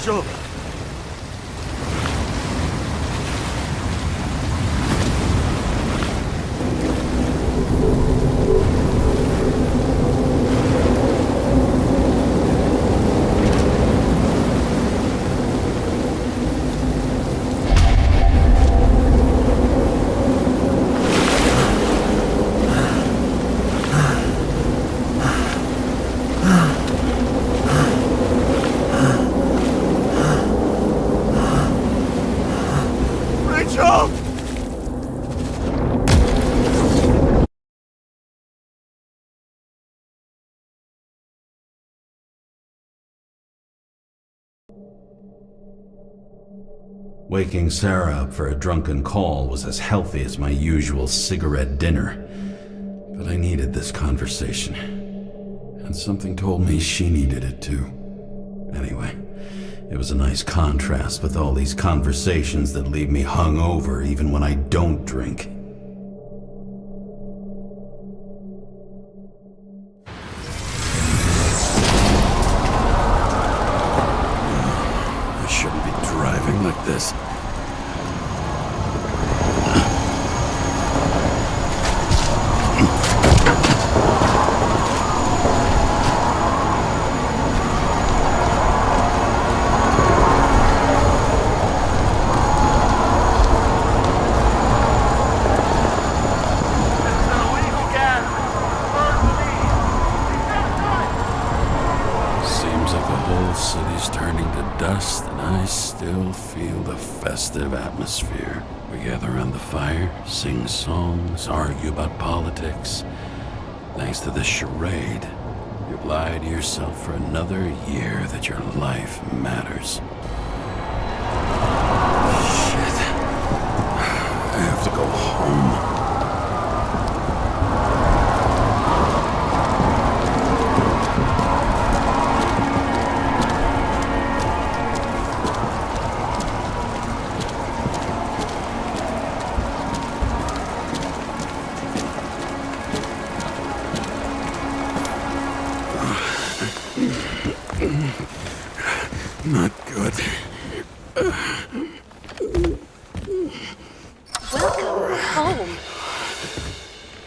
Rachel! Rachel! Waking Sarah up for a drunken call was as healthy as my usual cigarette dinner. But I needed this conversation. And something told me she needed it too. Anyway, it was a nice contrast with all these conversations that leave me hungover even when I don't drink. I shouldn't be driving like this. Seems like the whole city's turning to dust, and I still feel the festive atmosphere. We gather around the fire, sing songs, argue about politics. Thanks to this charade, you've lied to yourself for another year that your life matters. Shit. I have to go home. Not good. Welcome home.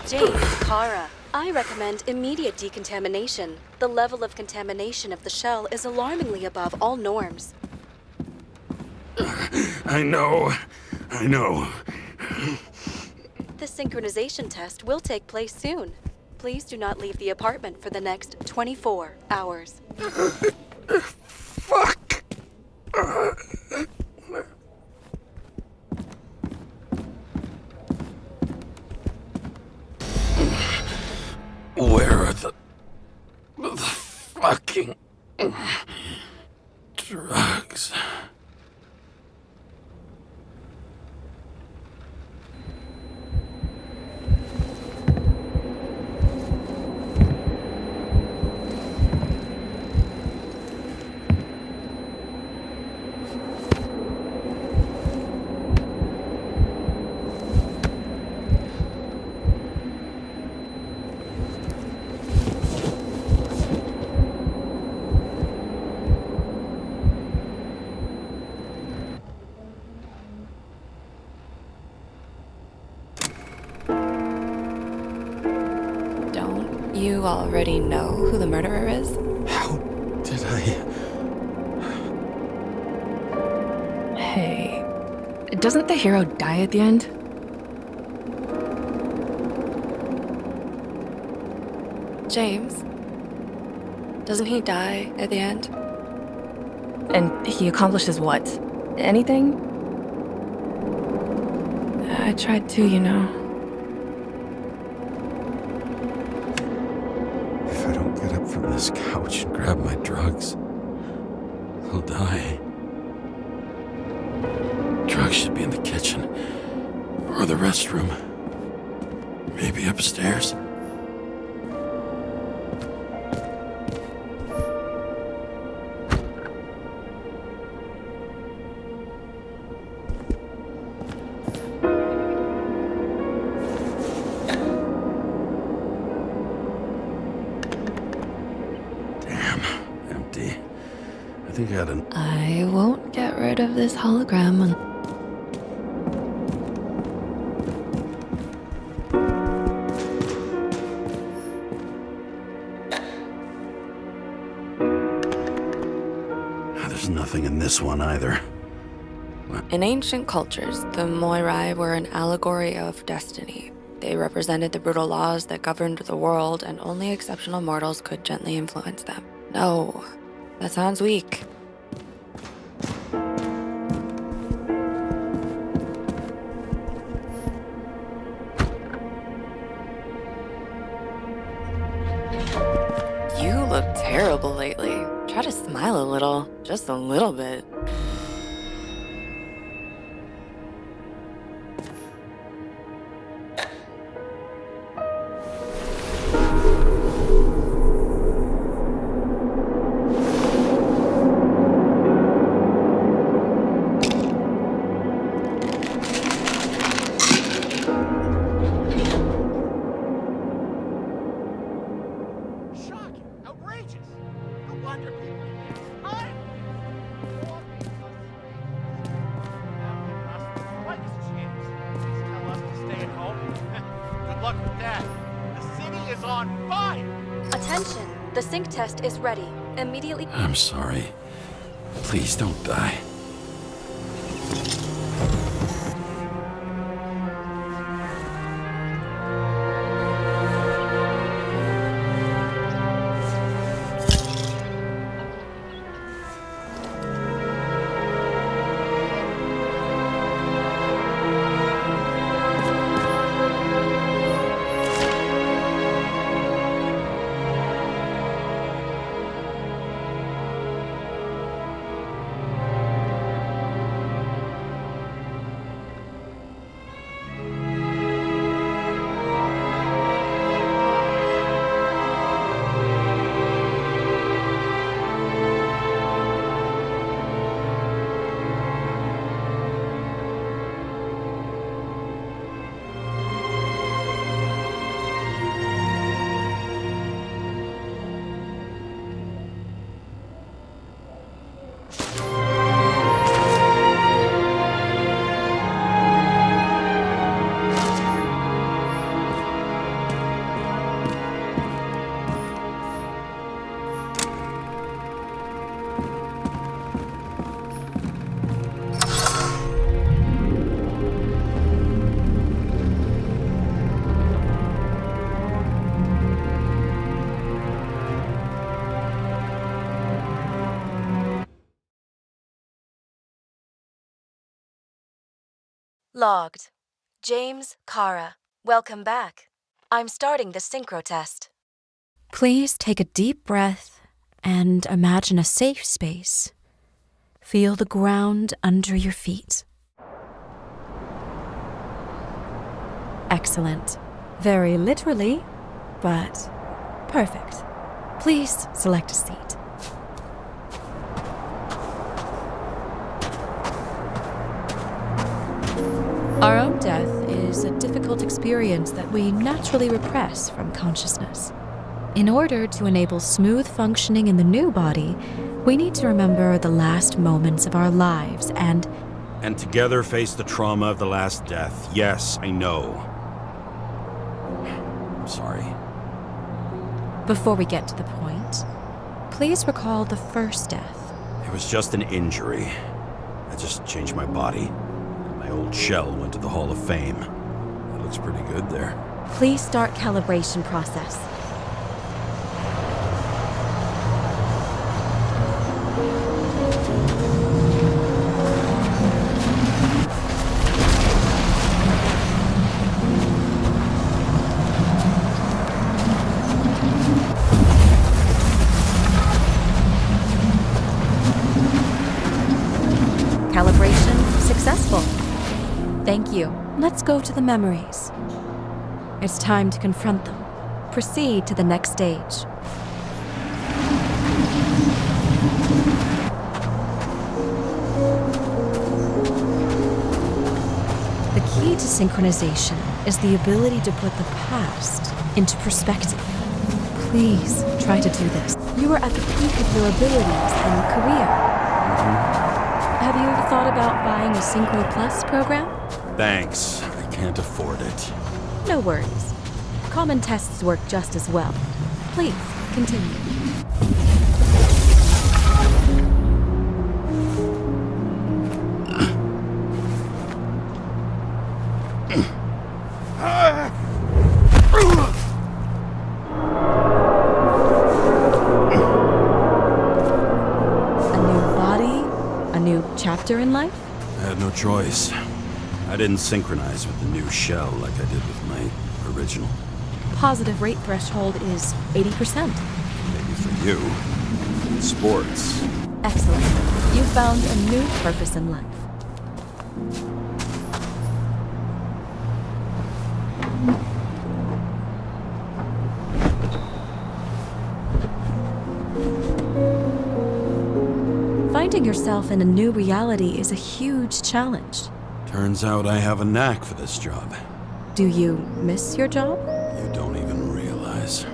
James, Kara, I recommend immediate decontamination. The level of contamination of the shell is alarmingly above all norms. I know. The synchronization test will take place soon. Please do not leave the apartment for the next 24 hours. Fuck! Where are the fucking drugs? You already know who the murderer is? How did I... Hey, doesn't the hero die at the end? James, doesn't he die at the end? And he accomplishes what? Anything? I tried to, you know. If I don't get up from this couch and grab my drugs, I'll die. Drugs should be in the kitchen. Or the restroom. Maybe upstairs. think I had an... I won't get rid of this hologram. There's nothing in this one either. In ancient cultures, the Moirai were an allegory of destiny. They represented the brutal laws that governed the world, and only exceptional mortals could gently influence them. No, that sounds weak. You look terrible lately. Try to smile a little, just a little bit. Shocking! Outrageous! No wonder people get tired of this. Now giving us the slightest chance. Please tell us to stay at home. Good luck with that. The city is on fire! Attention! The sync test is ready. Immediately. I'm sorry. Please don't die. Logged. James, Kara, welcome back. I'm starting the synchro test. Please take a deep breath and imagine a safe space. Feel the ground under your feet. Excellent. Very literally, but perfect. Please select a seat. Our own death is a difficult experience that we naturally repress from consciousness. In order to enable smooth functioning in the new body, we need to remember the last moments of our lives and together face the trauma of the last death. Yes, I know. I'm sorry. before we get to the point, please recall the first death. It was just an injury. I just changed my body. My old shell went to the Hall of Fame. It looks pretty good there. Please start calibration process. Calibration successful. Thank you. Let's go to the memories. It's time to confront them. Proceed to the next stage. The key to synchronization is the ability to put the past into perspective. Please, try to do this. You are at the peak of your abilities and career. Have you ever thought about buying a Synchro Plus program? Thanks. I can't afford it. No worries. Common tests work just as well. Please, continue. A new body? A new chapter in life? I had no choice. I didn't synchronize with the new shell like I did with my original. Positive rate threshold is 80%. Maybe for you. In sports. Excellent. You found a new purpose in life. Finding yourself in a new reality is a huge challenge. Turns out I have a knack for this job. Do you miss your job? You don't even realize.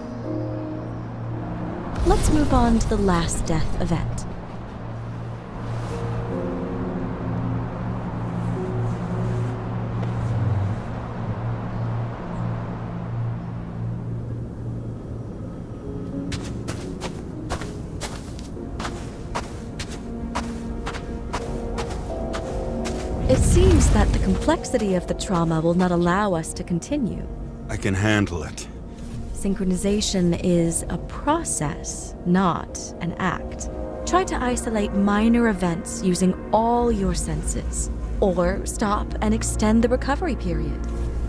Let's move on to the last death event. It seems that the complexity of the trauma will not allow us to continue. I can handle it. Synchronization is a process, not an act. Try to isolate minor events using all your senses, or stop and extend the recovery period.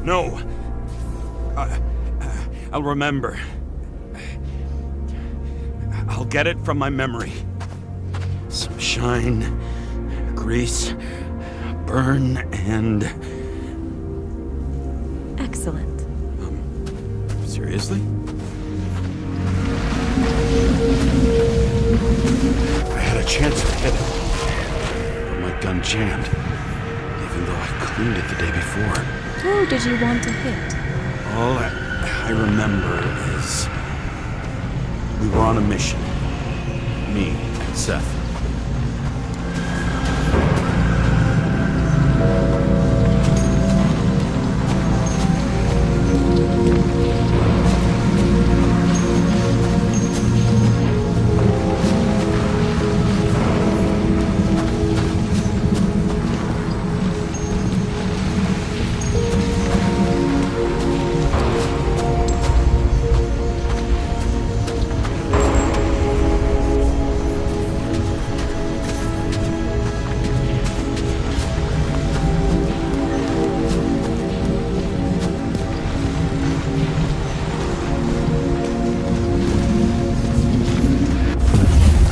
No! I'll remember. I'll get it from my memory. Some shine, grease, burn, and... Excellent. Seriously? I had a chance to hit it, but my gun jammed, even though I cleaned it the day before. Who did you want to hit? All I remember is we were on a mission. Me and Seth.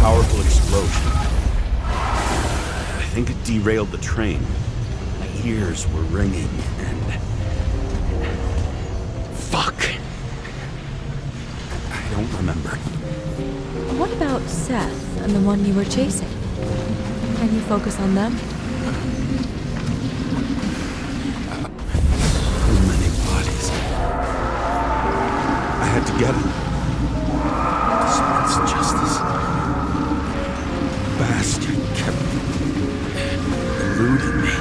Powerful explosion. I think it derailed the train. My ears were ringing and... Fuck! I don't remember. What about Seth and the one you were chasing? Can you focus on them? So many bodies. I had to get him. Dispense justice. Bastard kept eluding me.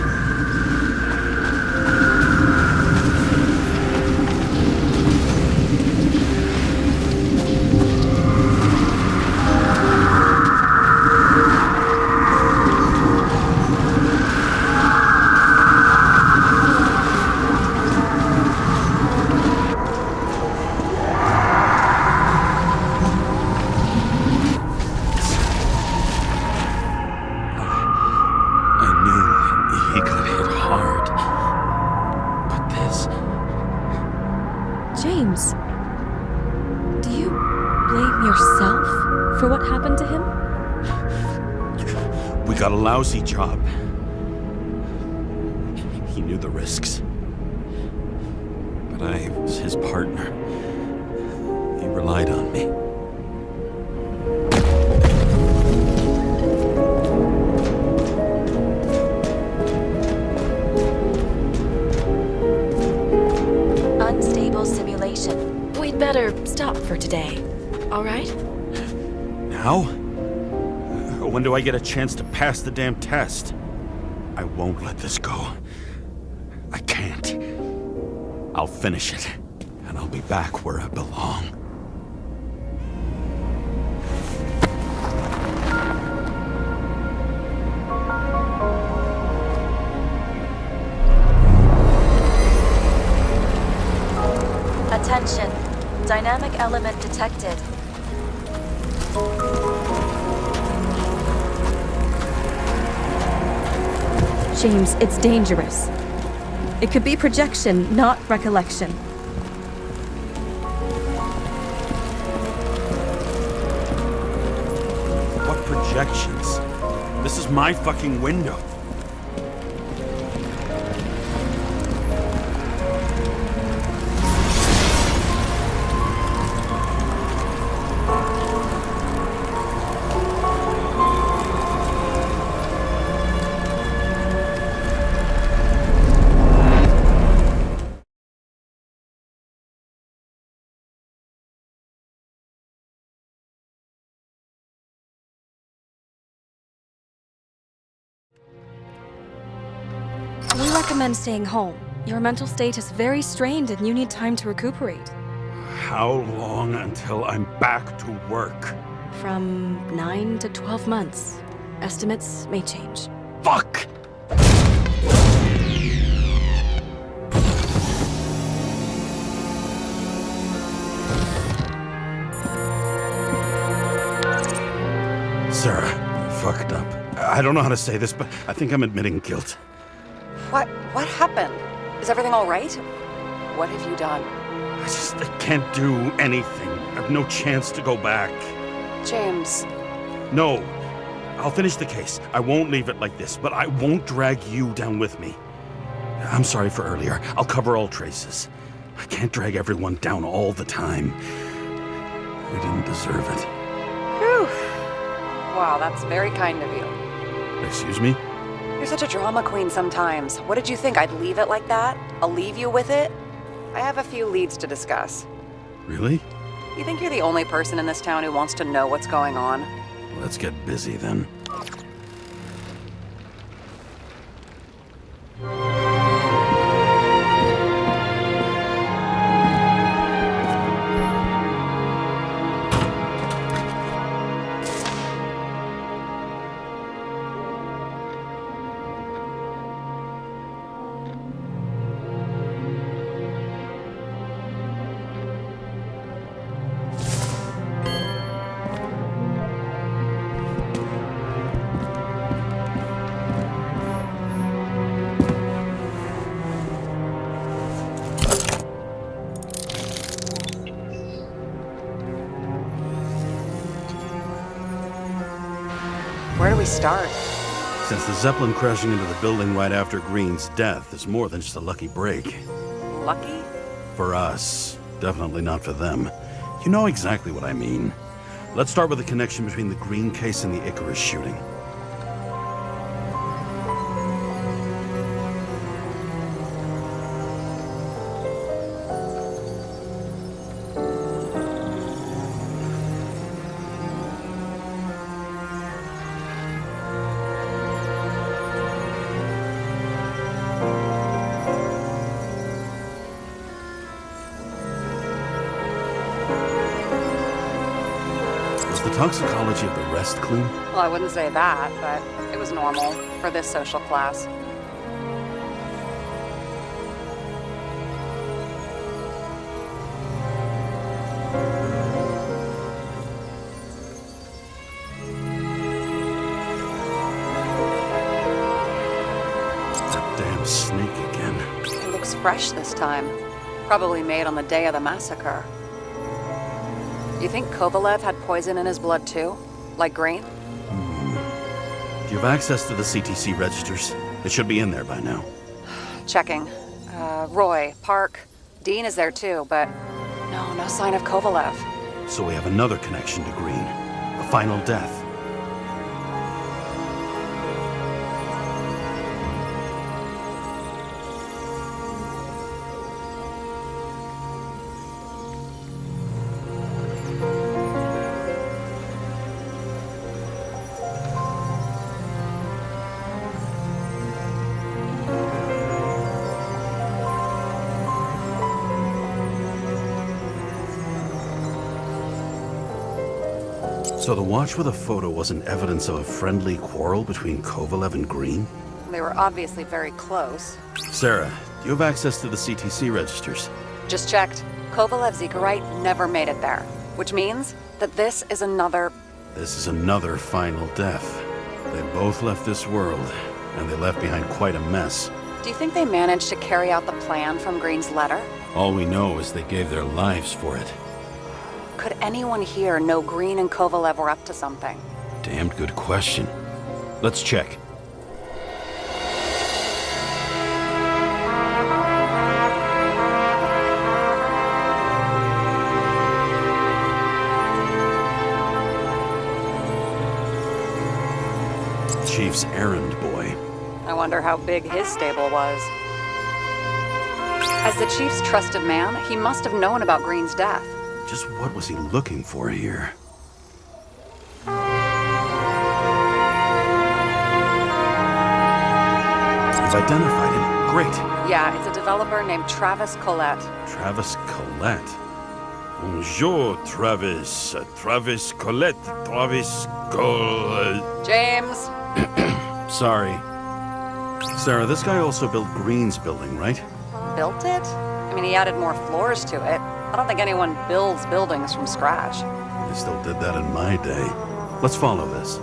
He got hit hard. But this... James, do you blame yourself for what happened to him? We got a lousy job. He knew the risks. But I was his partner. He relied on me. Unstable simulation. We'd better stop for today. all right? Now? When do I get a chance to pass the damn test? I won't let this go. I can't. I'll finish it, and I'll be back where I belong. Attention. Dynamic element detected. James, it's dangerous. It could be projection, not recollection. What projections? This is my fucking window. We recommend staying home. Your mental state is very strained and you need time to recuperate. How long until I'm back to work? From 9 to 12 months. Estimates may change. Fuck! Sarah, fucked up. I don't know how to say this, but I think I'm admitting guilt. What happened? Is everything all right? What have you done? I can't do anything. I have no chance to go back. James. No. I'll finish the case. I won't leave it like this, but I won't drag you down with me. I'm sorry for earlier. I'll cover all traces. I can't drag everyone down all the time. We didn't deserve it. Whew. Wow, that's very kind of you. Excuse me? You're such a drama queen sometimes. What did you think? I'd leave it like that? I'll leave you with it? I have a few leads to discuss. Really? You think you're the only person in this town who wants to know what's going on? Let's get busy then. Where do we start? Since the Zeppelin crashing into the building right after Green's death is more than just a lucky break. Lucky? For us. Definitely not for them. You know exactly what I mean. Let's start with the connection between the Green case and the Icarus shooting. Was the toxicology of the rest clean? Well, I wouldn't say that, but it was normal for this social class. That damn snake again. It looks fresh this time. Probably made on the day of the massacre. You think Kovalev had poison in his blood too? Like Green? Do you have access to the CTC registers? It should be in there by now. Checking. Roy, Park, Dean is there too, but no sign of Kovalev. So we have another connection to Green. A final death. So the watch with a photo wasn't evidence of a friendly quarrel between Kovalev and Green? They were obviously very close. Sarah, do you have access to the CTC registers? Just checked. Kovalev's Icarite never made it there, which means that this is another... This is another final death. They both left this world, and they left behind quite a mess. Do you think they managed to carry out the plan from Green's letter? All we know is they gave their lives for it. Could anyone here know Green and Kovalev were up to something? Damned good question. Let's check. Chief's errand boy. I wonder how big his stable was. As the Chief's trusted man, he must have known about Green's death. Just what was he looking for here? You've identified him. Great. Yeah, it's a developer named Travis Collette. Travis Collette. Bonjour, Travis. Travis Collette. Travis Collette. James! Sorry. Sarah, this guy also built Green's building, right? Built it? I mean, he added more floors to it. I don't think anyone builds buildings from scratch. They still did that in my day. Let's follow this.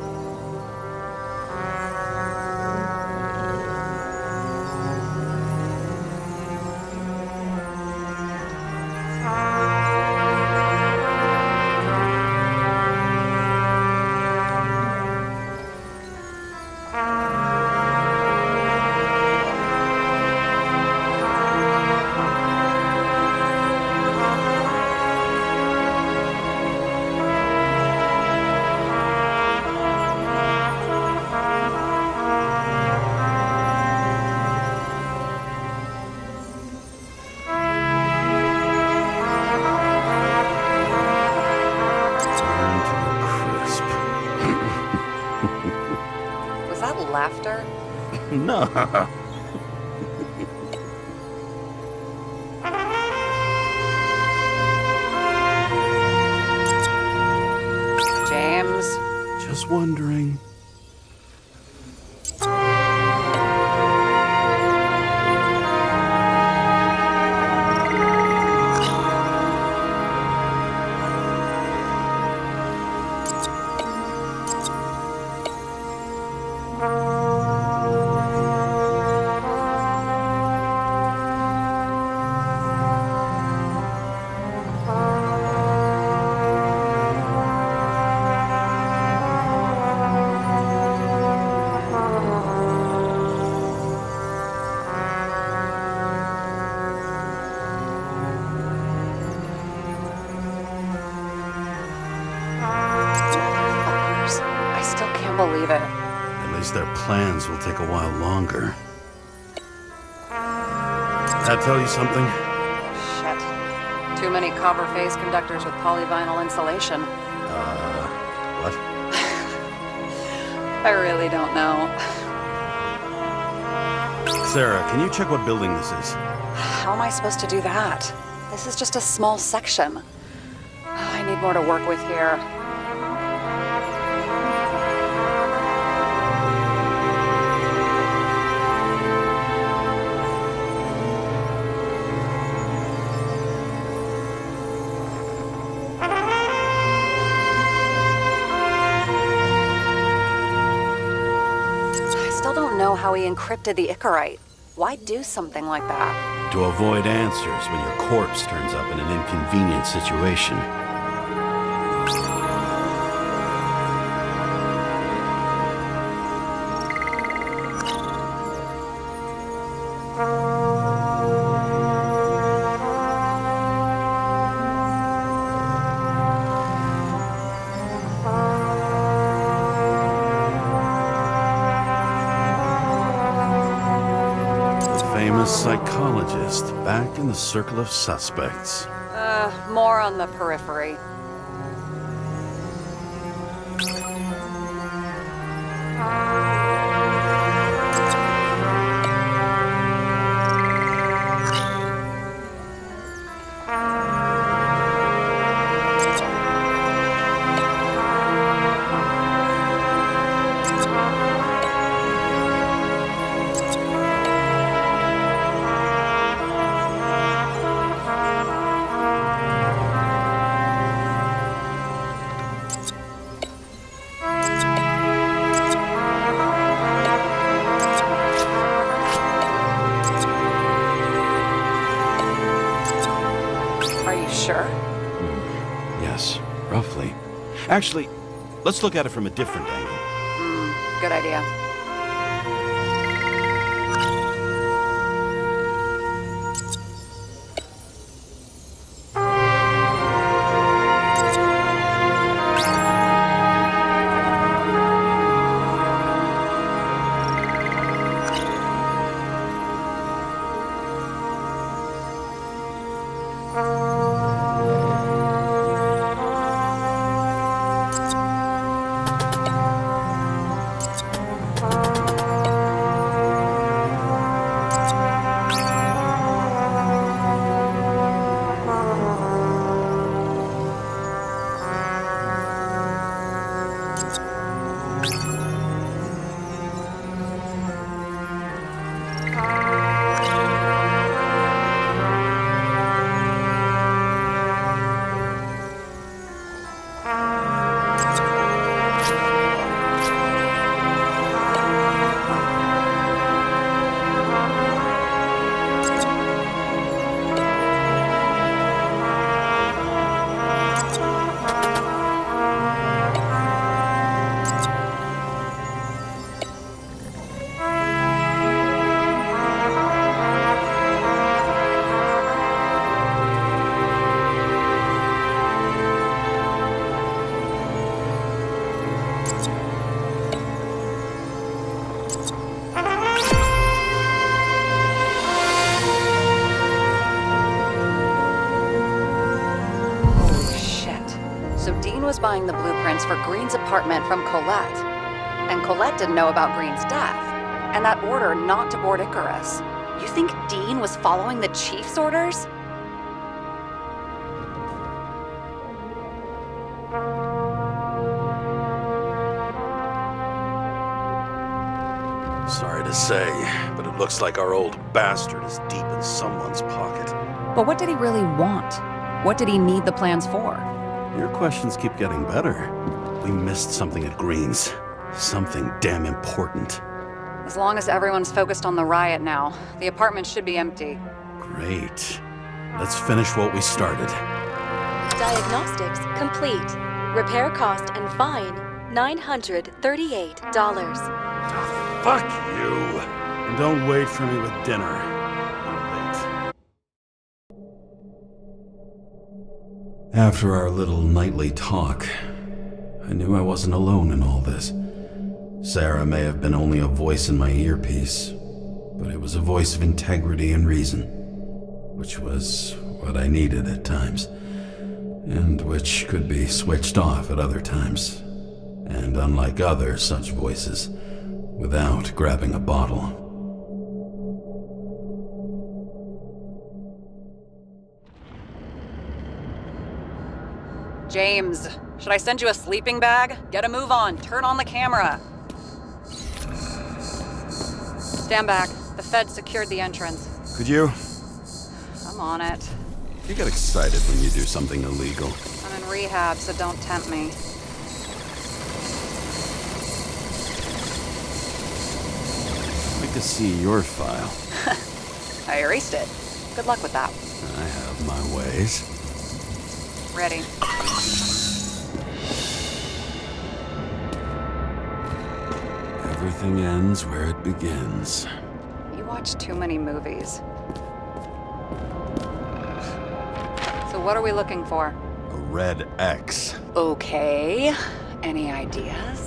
Was that laughter? No. James? Just wondering. Fuckers. I still can't believe it. At least their plans will take a while longer. That tell you something? Shit. Too many copper phase conductors with polyvinyl insulation. What? I really don't know. Sarah, can you check what building this is? How am I supposed to do that? This is just a small section. I need more to work with here. I still don't know how he encrypted the Icarite. Why do something like that? To avoid answers when your corpse turns up in an inconvenient situation. Famous psychologist back in the circle of suspects. More on the periphery. Actually, let's look at it from a different angle. Good idea. Was buying the blueprints for Green's apartment from Colette. And Colette didn't know about Green's death, and that order not to board Icarus. You think Dean was following the Chief's orders? Sorry to say, but it looks like our old bastard is deep in someone's pocket. But what did he really want? What did he need the plans for? Your questions keep getting better. We missed something at Green's. Something damn important. As long as everyone's focused on the riot now, the apartment should be empty. Great. Let's finish what we started. Diagnostics complete. Repair cost and fine $938. Fuck you! And don't wait for me with dinner. After our little nightly talk, I knew I wasn't alone in all this. Sarah may have been only a voice in my earpiece, but it was a voice of integrity and reason, which was what I needed at times, and which could be switched off at other times, and unlike other such voices, without grabbing a bottle. James, should I send you a sleeping bag? Get a move on. Turn on the camera. Stand back. The Fed secured the entrance. Could you? I'm on it. You get excited when you do something illegal. I'm in rehab, so don't tempt me. I'd like to see your file. I erased it. Good luck with that. I have my ways. Ready. Everything ends where it begins. You watch too many movies. So what are we looking for? A red X. Okay. Any ideas?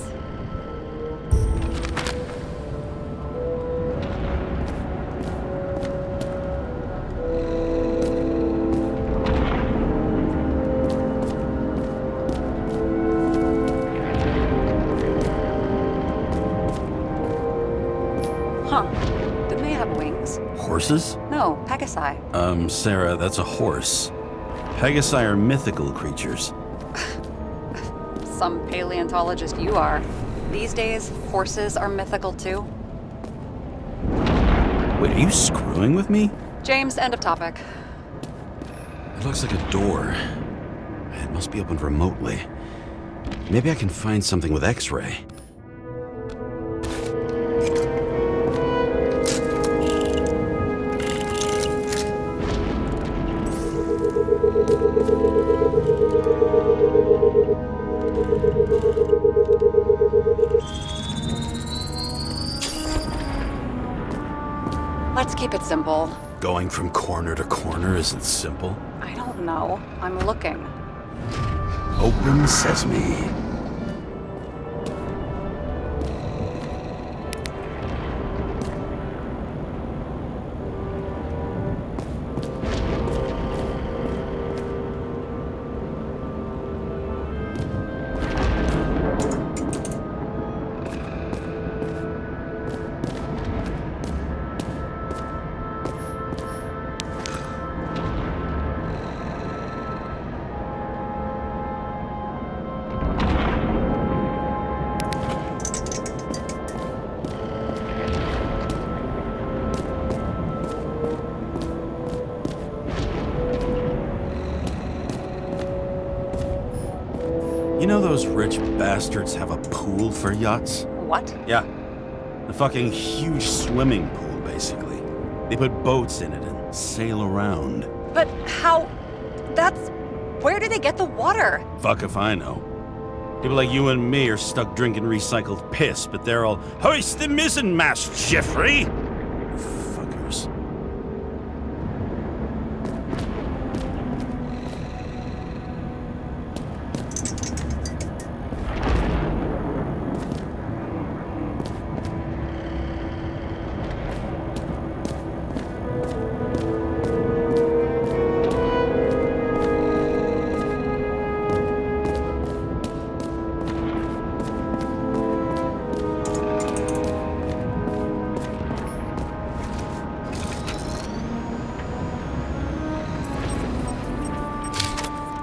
Huh. Didn't they have wings? Horses? No, Pegasi. Sarah, that's a horse. Pegasi are mythical creatures. Some paleontologist you are. These days, horses are mythical too. Wait, are you screwing with me? James, end of topic. It looks like a door. It must be opened remotely. Maybe I can find something with X-ray. Let's keep it simple. Going from corner to corner isn't simple. I don't know. I'm looking. Open sesame. You know those rich bastards have a pool for yachts? What? Yeah. A fucking huge swimming pool, basically. They put boats in it and sail around. But how? That's... Where do they get the water? Fuck if I know. People like you and me are stuck drinking recycled piss, but they're all, hoist the mizzenmast, Jeffrey! Fuckers.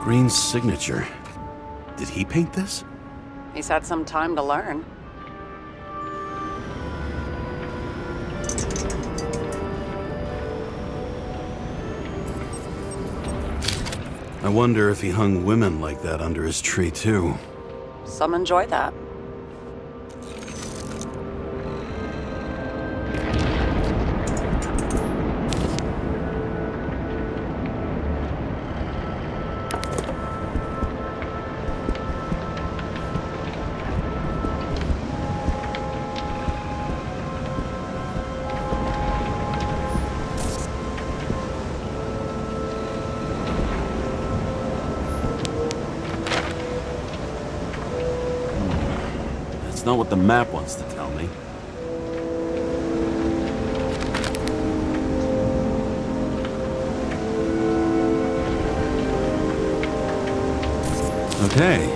Green's signature. Did he paint this? He's had some time to learn. I wonder if he hung women like that under his tree, too. Some enjoy that. That's not what the map wants to tell me. Okay,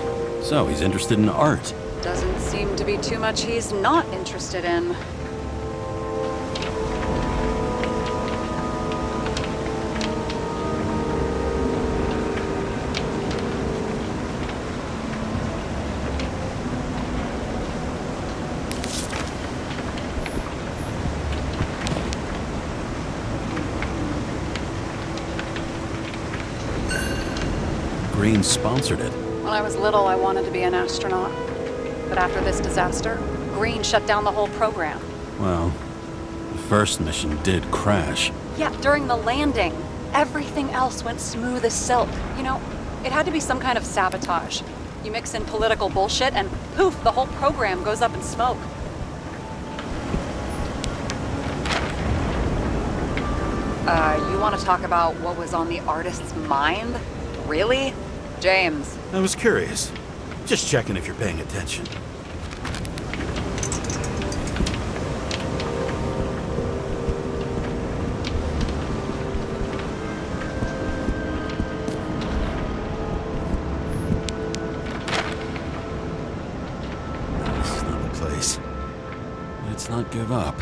so he's interested in art. Doesn't seem to be too much he's not interested in. Green sponsored it. When I was little, I wanted to be an astronaut. But after this disaster, Green shut down the whole program. Well, the first mission did crash. Yeah, during the landing, everything else went smooth as silk. You know, it had to be some kind of sabotage. You mix in political bullshit and poof, the whole program goes up in smoke. You want to talk about what was on the artist's mind? Really? James. I was curious. Just checking if you're paying attention. This is not the place. Let's not give up.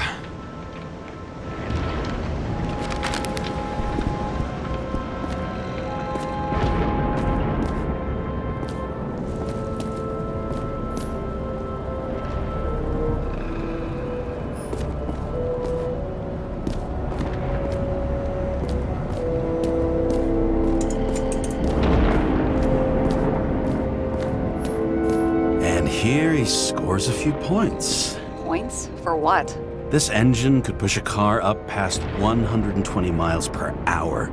Here he scores a few points. Points? For what? This engine could push a car up past 120 miles per hour,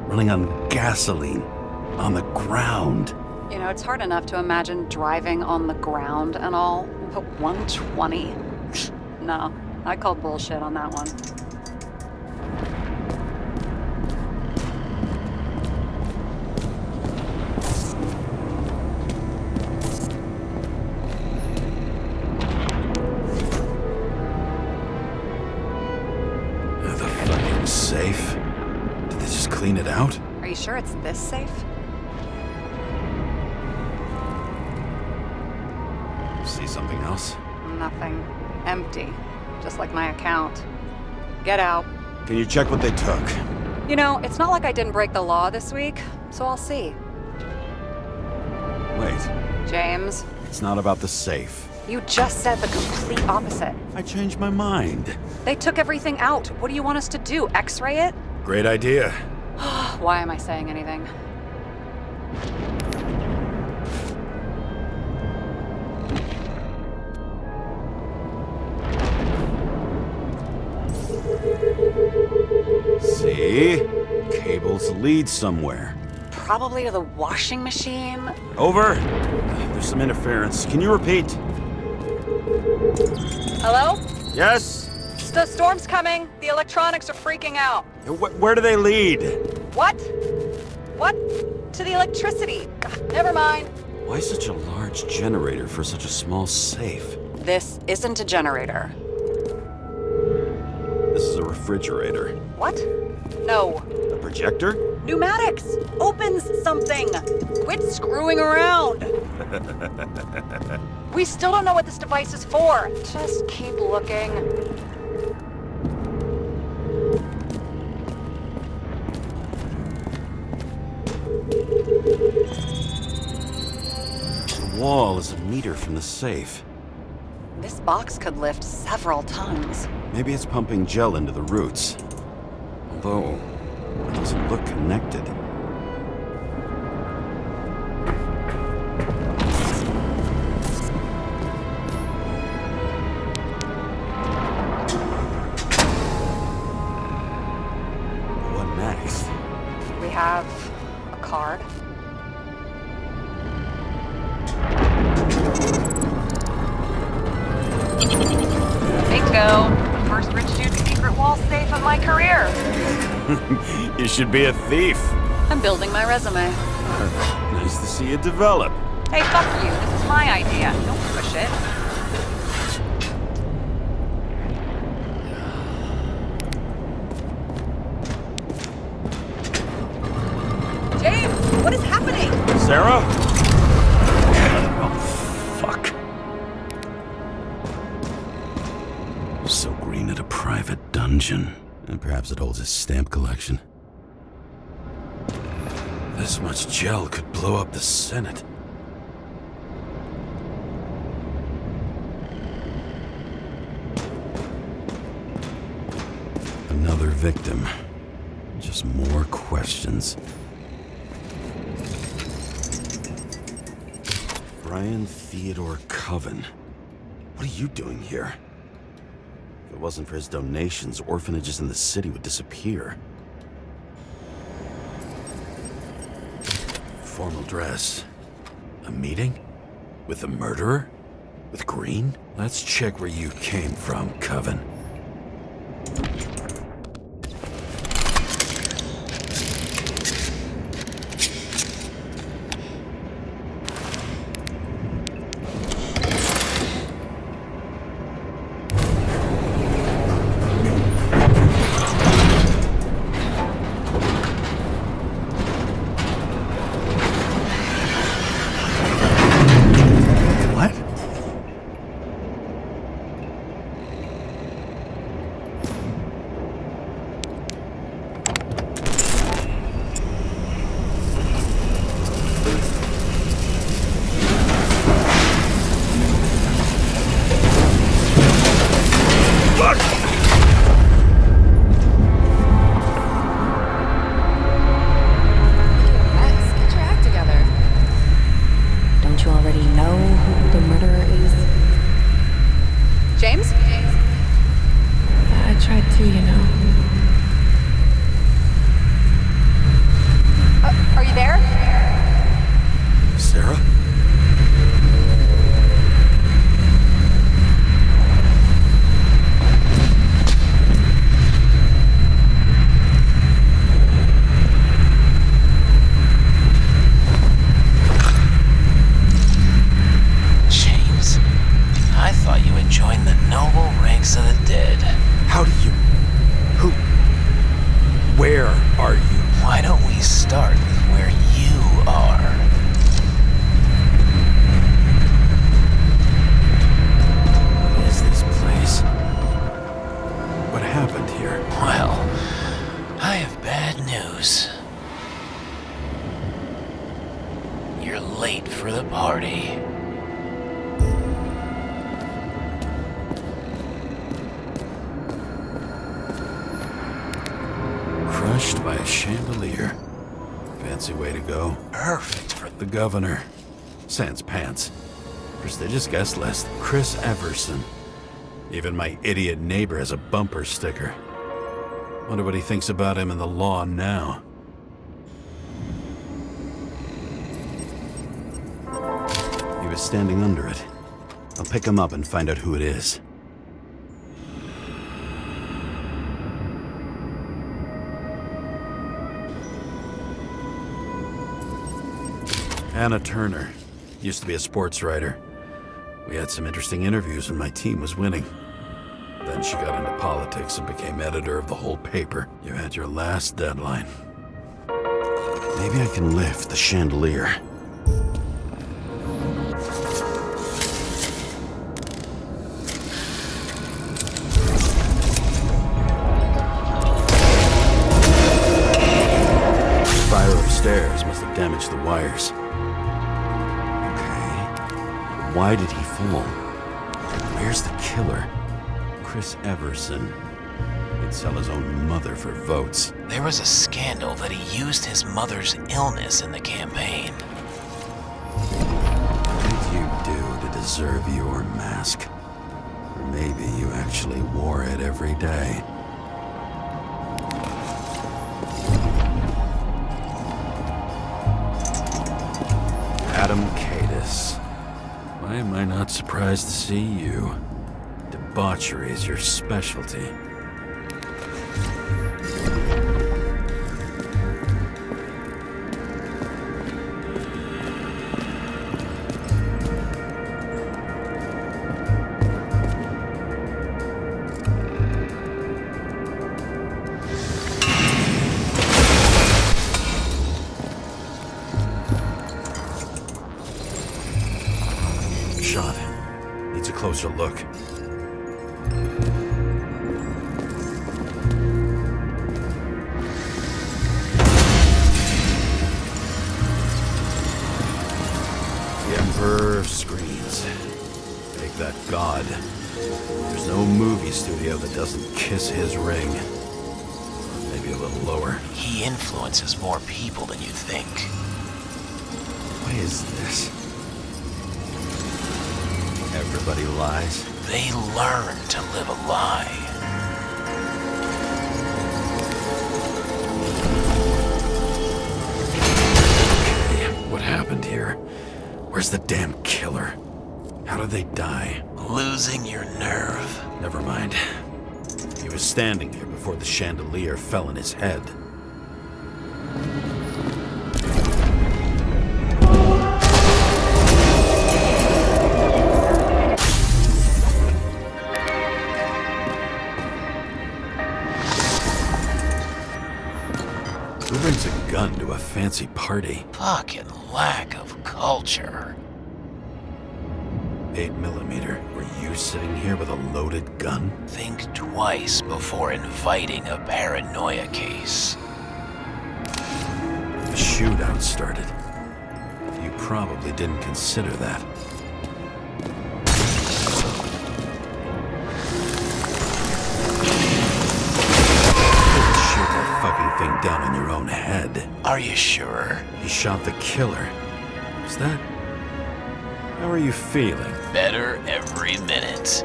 running on gasoline, on the ground. You know, it's hard enough to imagine driving on the ground and all, but 120? No, I call bullshit on that one. clean it out? Are you sure it's this safe? See something else? Nothing. Empty. Just like my account. Get out. Can you check what they took? You know, it's not like I didn't break the law this week, so I'll see. Wait, James, it's not about the safe. you just said the complete opposite. I changed my mind. They took everything out. What do you want us to do? X-ray it? Great idea. Why am I saying anything? See? Cables lead somewhere. Probably to the washing machine. Over. There's some interference. Can you repeat? Hello? Yes? The storm's coming. The electronics are freaking out. Where do they lead? What? What? To the electricity. Never mind. Why such a large generator for such a small safe? This isn't a generator. This is a refrigerator. What? No. A projector? Pneumatics! Opens something! Quit screwing around! We still don't know what this device is for. Just keep looking. The wall is a meter from the safe. This box could lift several tons. Maybe it's pumping gel into the roots. Although, it doesn't look connected. What next? We have a card. Bingo! First rich dude's secret wall safe of my career. You should be a thief. I'm building my resume. Nice to see you develop. Hey, fuck you. This is my idea. Don't push it. James, what is happening? Sarah? Oh, fuck. So Green at a private dungeon. And perhaps it holds his stamp collection. This much gel could blow up the Senate. Another victim. Just more questions. Brian Theodore Coven. What are you doing here? If it wasn't for his donations, orphanages in the city would disappear. Formal dress. A meeting? With the murderer? With Green? Let's check where you came from, Coven. What? Let's get your act together. Don't you already know who the murderer is? James? I tried to, you know. Are you there? Sarah? James, I thought you had joined the Noble chandelier. Fancy way to go. Perfect for The governor. Sans pants. Prestigious guest list. Chris Everson. Even my idiot neighbor has a bumper sticker. Wonder what he thinks about him and the law now. He was standing under it. I'll pick him up and find out who it is. Anna Turner. Used to be a sports writer. We had some interesting interviews when my team was winning. Then she got into politics and became editor of the whole paper. You had your last deadline. Maybe I can lift the chandelier. Fire upstairs must have damaged the wires. Why did he fall? Where's the killer? Chris Everson. He'd sell his own mother for votes. There was a scandal that he used his mother's illness in the campaign. What did you do to deserve your mask? Or maybe you actually wore it every day. Adam Cadis. Why am I not surprised to see you? Debauchery is your specialty. Shot. Needs a closer look. The Emperor screams. Make that God. There's no movie studio that doesn't kiss his ring. Maybe a little lower. He influences more people than you think. What is this? Everybody lies. They learn to live a lie. Okay, what happened here? Where's the damn killer? How did they die? Losing your nerve. Never mind. He was standing here before the chandelier fell on his head. Who brings a gun to a fancy party? Fucking lack of culture. 8mm. Were you sitting here with a loaded gun? Think twice before inviting a paranoia case. A shootout started. You probably didn't consider that. Shoot that fucking thing down on your own head. Are you sure? He shot the killer. Is that... How are you feeling? Better every minute.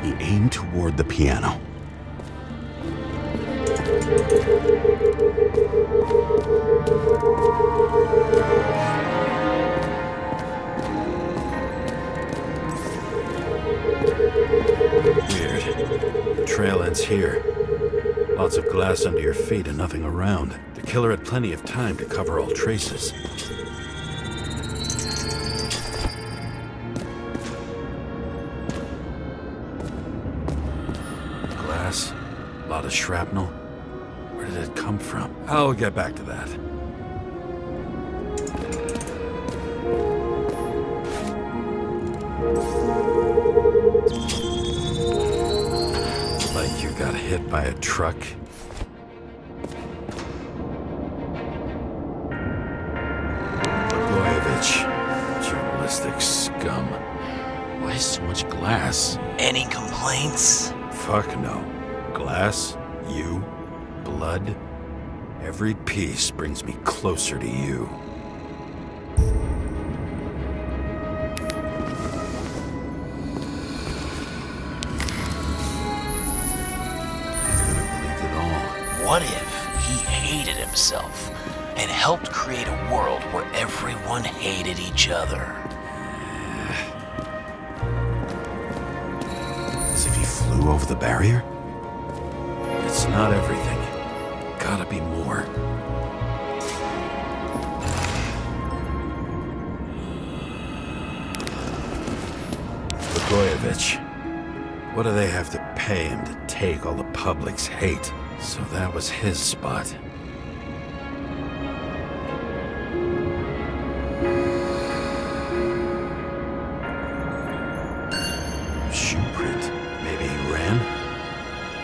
He aimed toward the piano. Weird. The trail ends here. Lots of glass under your feet and nothing around. The killer had plenty of time to cover all traces. Glass, a lot of shrapnel. Where did it come from? I'll get back to that. Like you got hit by a truck. glass. Any complaints? Fuck no. Glass, you, blood. Every piece brings me closer to you. What if he hated himself and helped create a world where everyone hated each other? As if he flew over the barrier? It's not everything. Gotta be more. Blagojevich. What do they have to pay him to take all the public's hate? So that was his spot. Shoe print. Maybe he ran?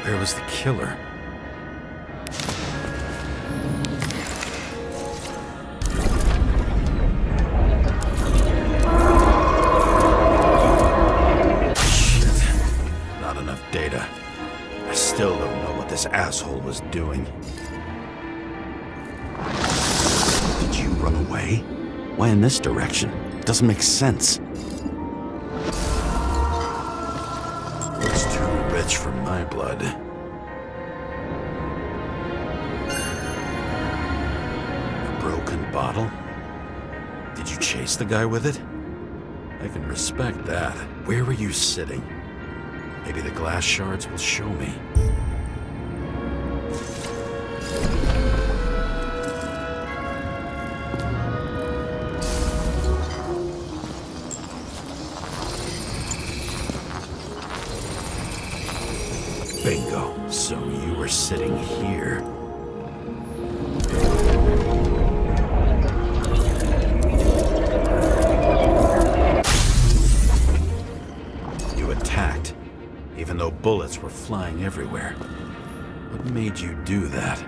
Where was the killer? Shit. Not enough data. I still don't know what this asshole was doing. Did you run away? Why in this direction? It doesn't make sense. Looks too rich for my blood. A broken bottle? Did you chase the guy with it? I can respect that. Where were you sitting? Maybe the glass shards will show me. Bingo. So you were sitting here. You attacked, even though bullets were flying everywhere. What made you do that?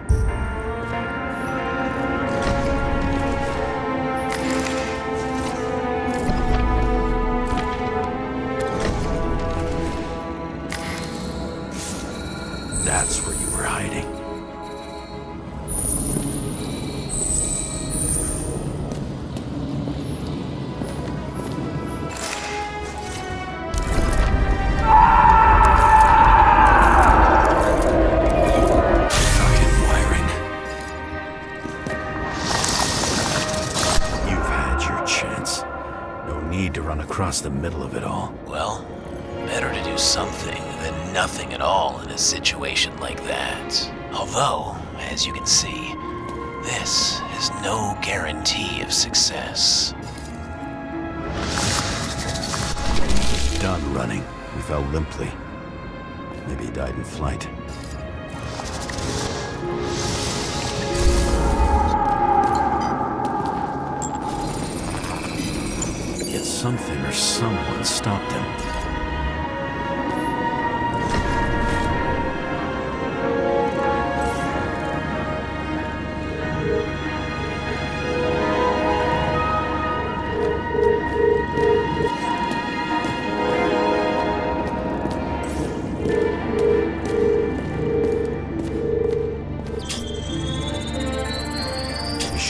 That's where you were hiding. Fucking wiring. You've had your chance. No need to run across the middle of it all. Well, better to do something than nothing at all in a situation like that. Although, as you can see, this is no guarantee of success. Done running. He fell limply. Maybe he died in flight. Yet something or someone stopped him.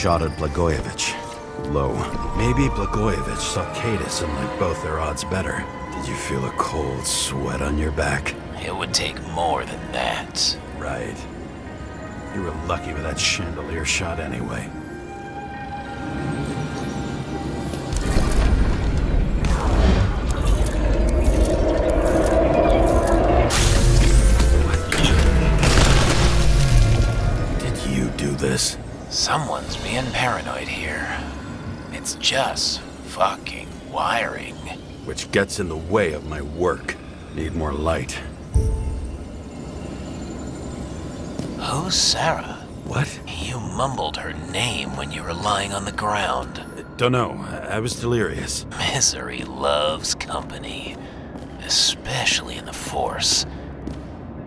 Shot at Blagojevich. Low. Maybe Blagojevich saw Cadis and liked both their odds better. Did you feel a cold sweat on your back? It would take more than that. Right. You were lucky with that chandelier shot anyway. Did you do this? Someone's being paranoid here. It's just fucking wiring. Which gets in the way of my work. Need more light. Who's Sarah? What? You mumbled her name when you were lying on the ground. Don't know. I was delirious. Misery loves company, especially in the Force.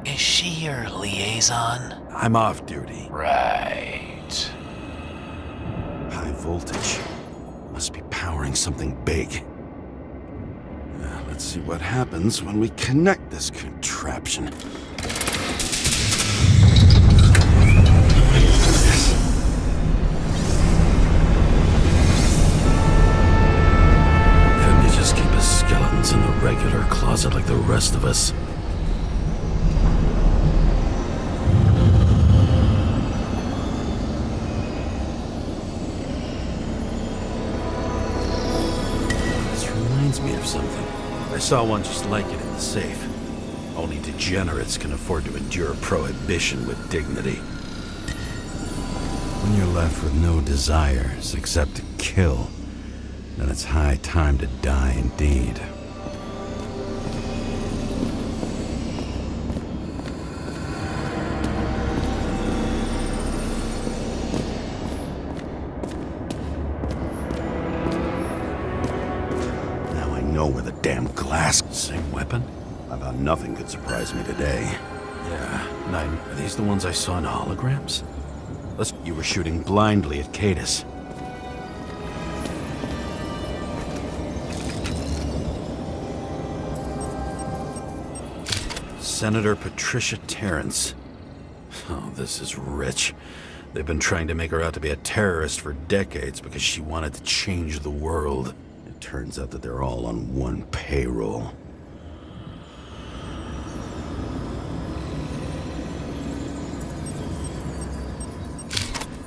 Is she your liaison? I'm off duty. Right. High voltage. Must be powering something big. Let's see what happens when we connect this contraption. Couldn't you just keep his skeletons in the regular closet like the rest of us? Me of something. I saw one just like it in the safe. Only degenerates can afford to endure prohibition with dignity. When you're left with no desires except to kill, then it's high time to die indeed. Where the damn glass. Same weapon? I thought nothing could surprise me today. Yeah, 9. Are these the ones I saw in holograms? You were shooting blindly at Cadus. Senator Patricia Terrence. Oh, this is rich. They've been trying to make her out to be a terrorist for decades because she wanted to change the world. Turns out that they're all on one payroll.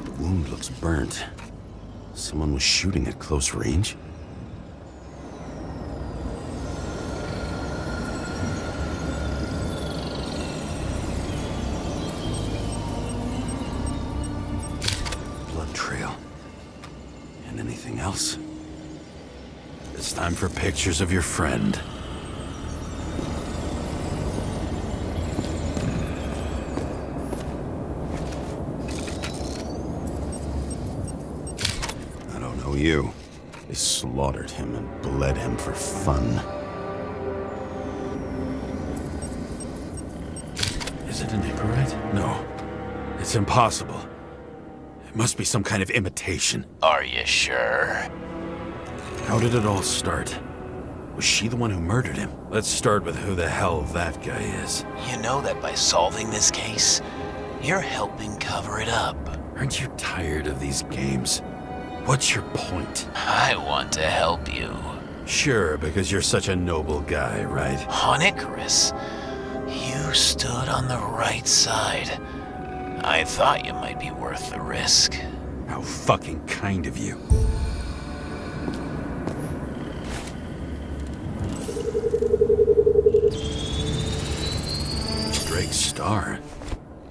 The wound looks burnt. Someone was shooting at close range? Blood trail. And anything else? It's time for pictures of your friend. I don't know you. They slaughtered him and bled him for fun. Is it an Icarite? No. It's impossible. It must be some kind of imitation. Are you sure? How did it all start? Was she the one who murdered him? Let's start with who the hell that guy is. You know that by solving this case, you're helping cover it up. Aren't you tired of these games? What's your point? I want to help you. Sure, because you're such a noble guy, right? On Icarus, you stood on the right side. I thought you might be worth the risk. How fucking kind of you. Drake Starr?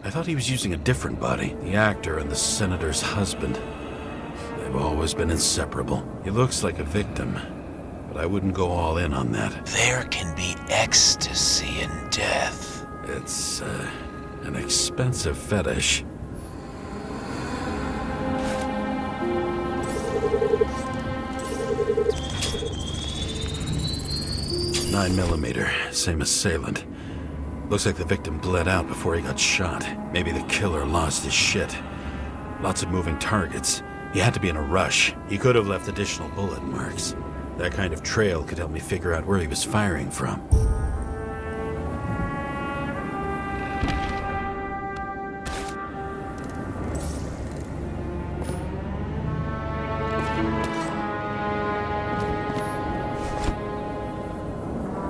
I thought he was using a different body. The actor and the senator's husband. They've always been inseparable. He looks like a victim, but I wouldn't go all in on that. There can be ecstasy in death. It's, an expensive fetish. .9mm, same assailant. Looks like the victim bled out before he got shot. Maybe the killer lost his shit. Lots of moving targets. He had to be in a rush. He could have left additional bullet marks. That kind of trail could help me figure out where he was firing from.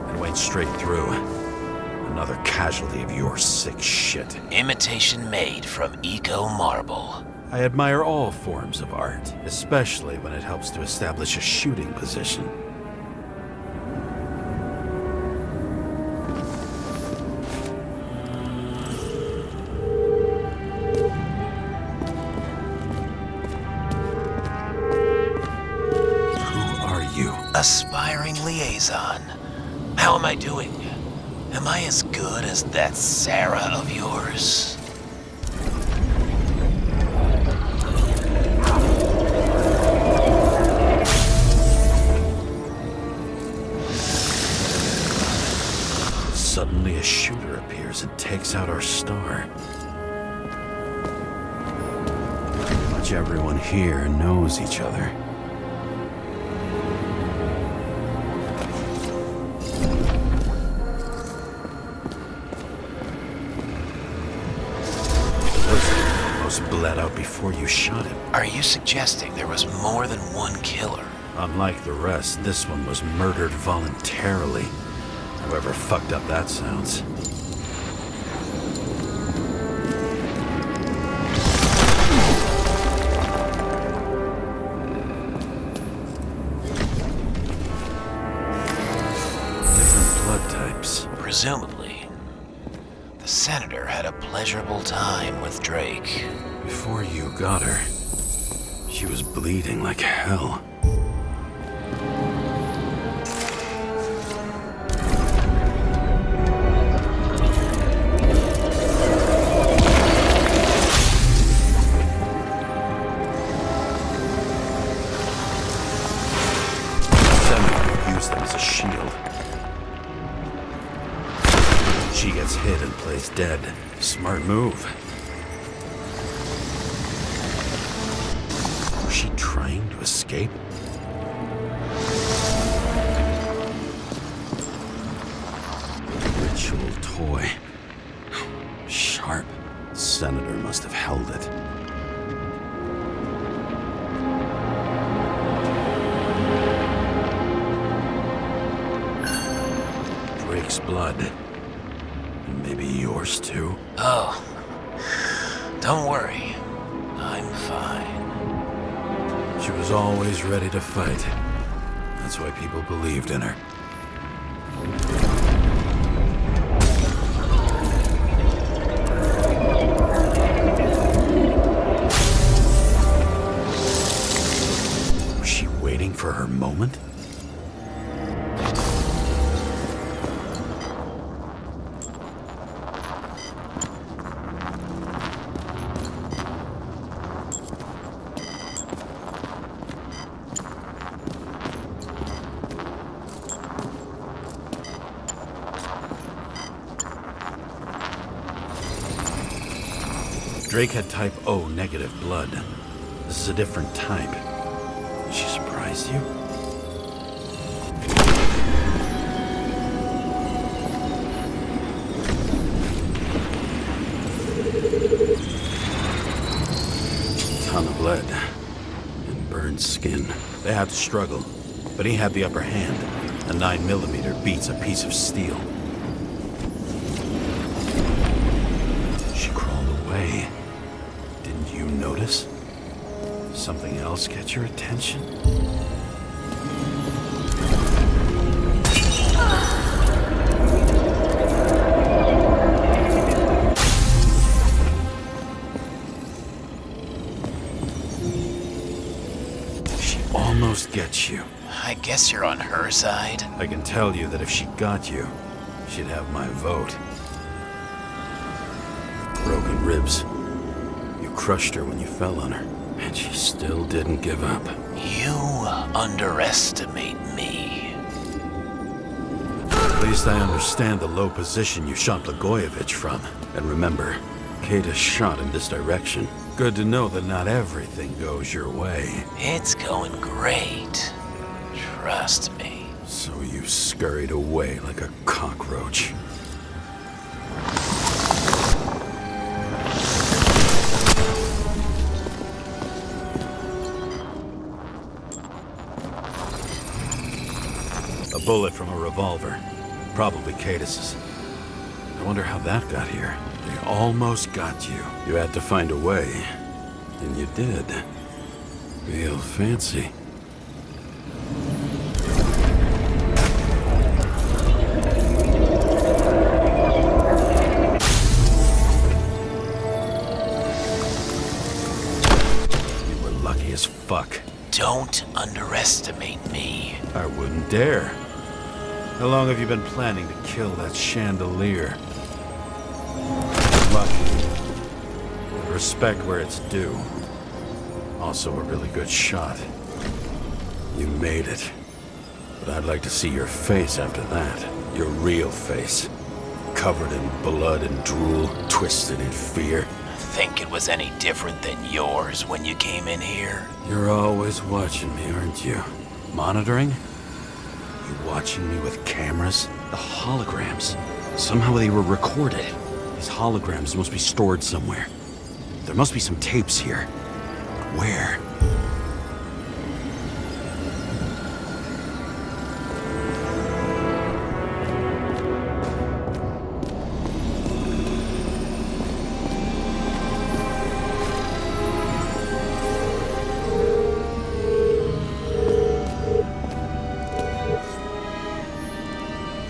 And went straight through. Another casualty of your sick shit. Imitation made from eco marble. I admire all forms of art, especially when it helps to establish a shooting position. Who are you? Aspiring liaison. How am I doing? Am I as good as that Sarah of yours? Suddenly a shooter appears and takes out our star. Pretty much everyone here knows each other. bled out before you shot him. Are you suggesting there was more than one killer? Unlike the rest, this one was murdered voluntarily. However fucked up that sounds. Different blood types. Presumably, the senator had a pleasurable time with Drake. Before you got her, she was bleeding like hell. Use them as a shield. She gets hit and plays dead. Smart move. Was she trying to escape? Ritual toy. Sharp. Senator must have held it. Drake's blood. And maybe yours too? Oh, don't worry. I'm fine. She was always ready to fight. That's why people believed in her. Was she waiting for her moment? Drake had type O negative blood. This is a different type. Did she surprise you? Ton of lead and burned skin. They had to struggle, but he had the upper hand. A 9mm beats a piece of steel. She crawled away. Didn't you notice? Something else get your attention? She almost gets you. I guess you're on her side. I can tell you that if she got you, she'd have my vote. Broken ribs. You crushed her when you fell on her, and she still didn't give up. You underestimate me. At least I understand the low position you shot Blagojevich from. And remember, Kata shot in this direction. Good to know that not everything goes your way. It's going great. Trust me. So you scurried away like a cockroach. A bullet from a revolver. Probably Cadis's. I wonder how that got here. They almost got you. You had to find a way. And you did. Real fancy. You were lucky as fuck. Don't underestimate me. I wouldn't dare. How long have you been planning to kill that chandelier? Lucky. Respect where it's due. Also a really good shot. You made it. But I'd like to see your face after that. Your real face. Covered in blood and drool, twisted in fear. Think it was any different than yours when you came in here? You're always watching me, aren't you? Monitoring? You watching me with cameras? The holograms. Somehow they were recorded. These holograms must be stored somewhere. There must be some tapes here. Where?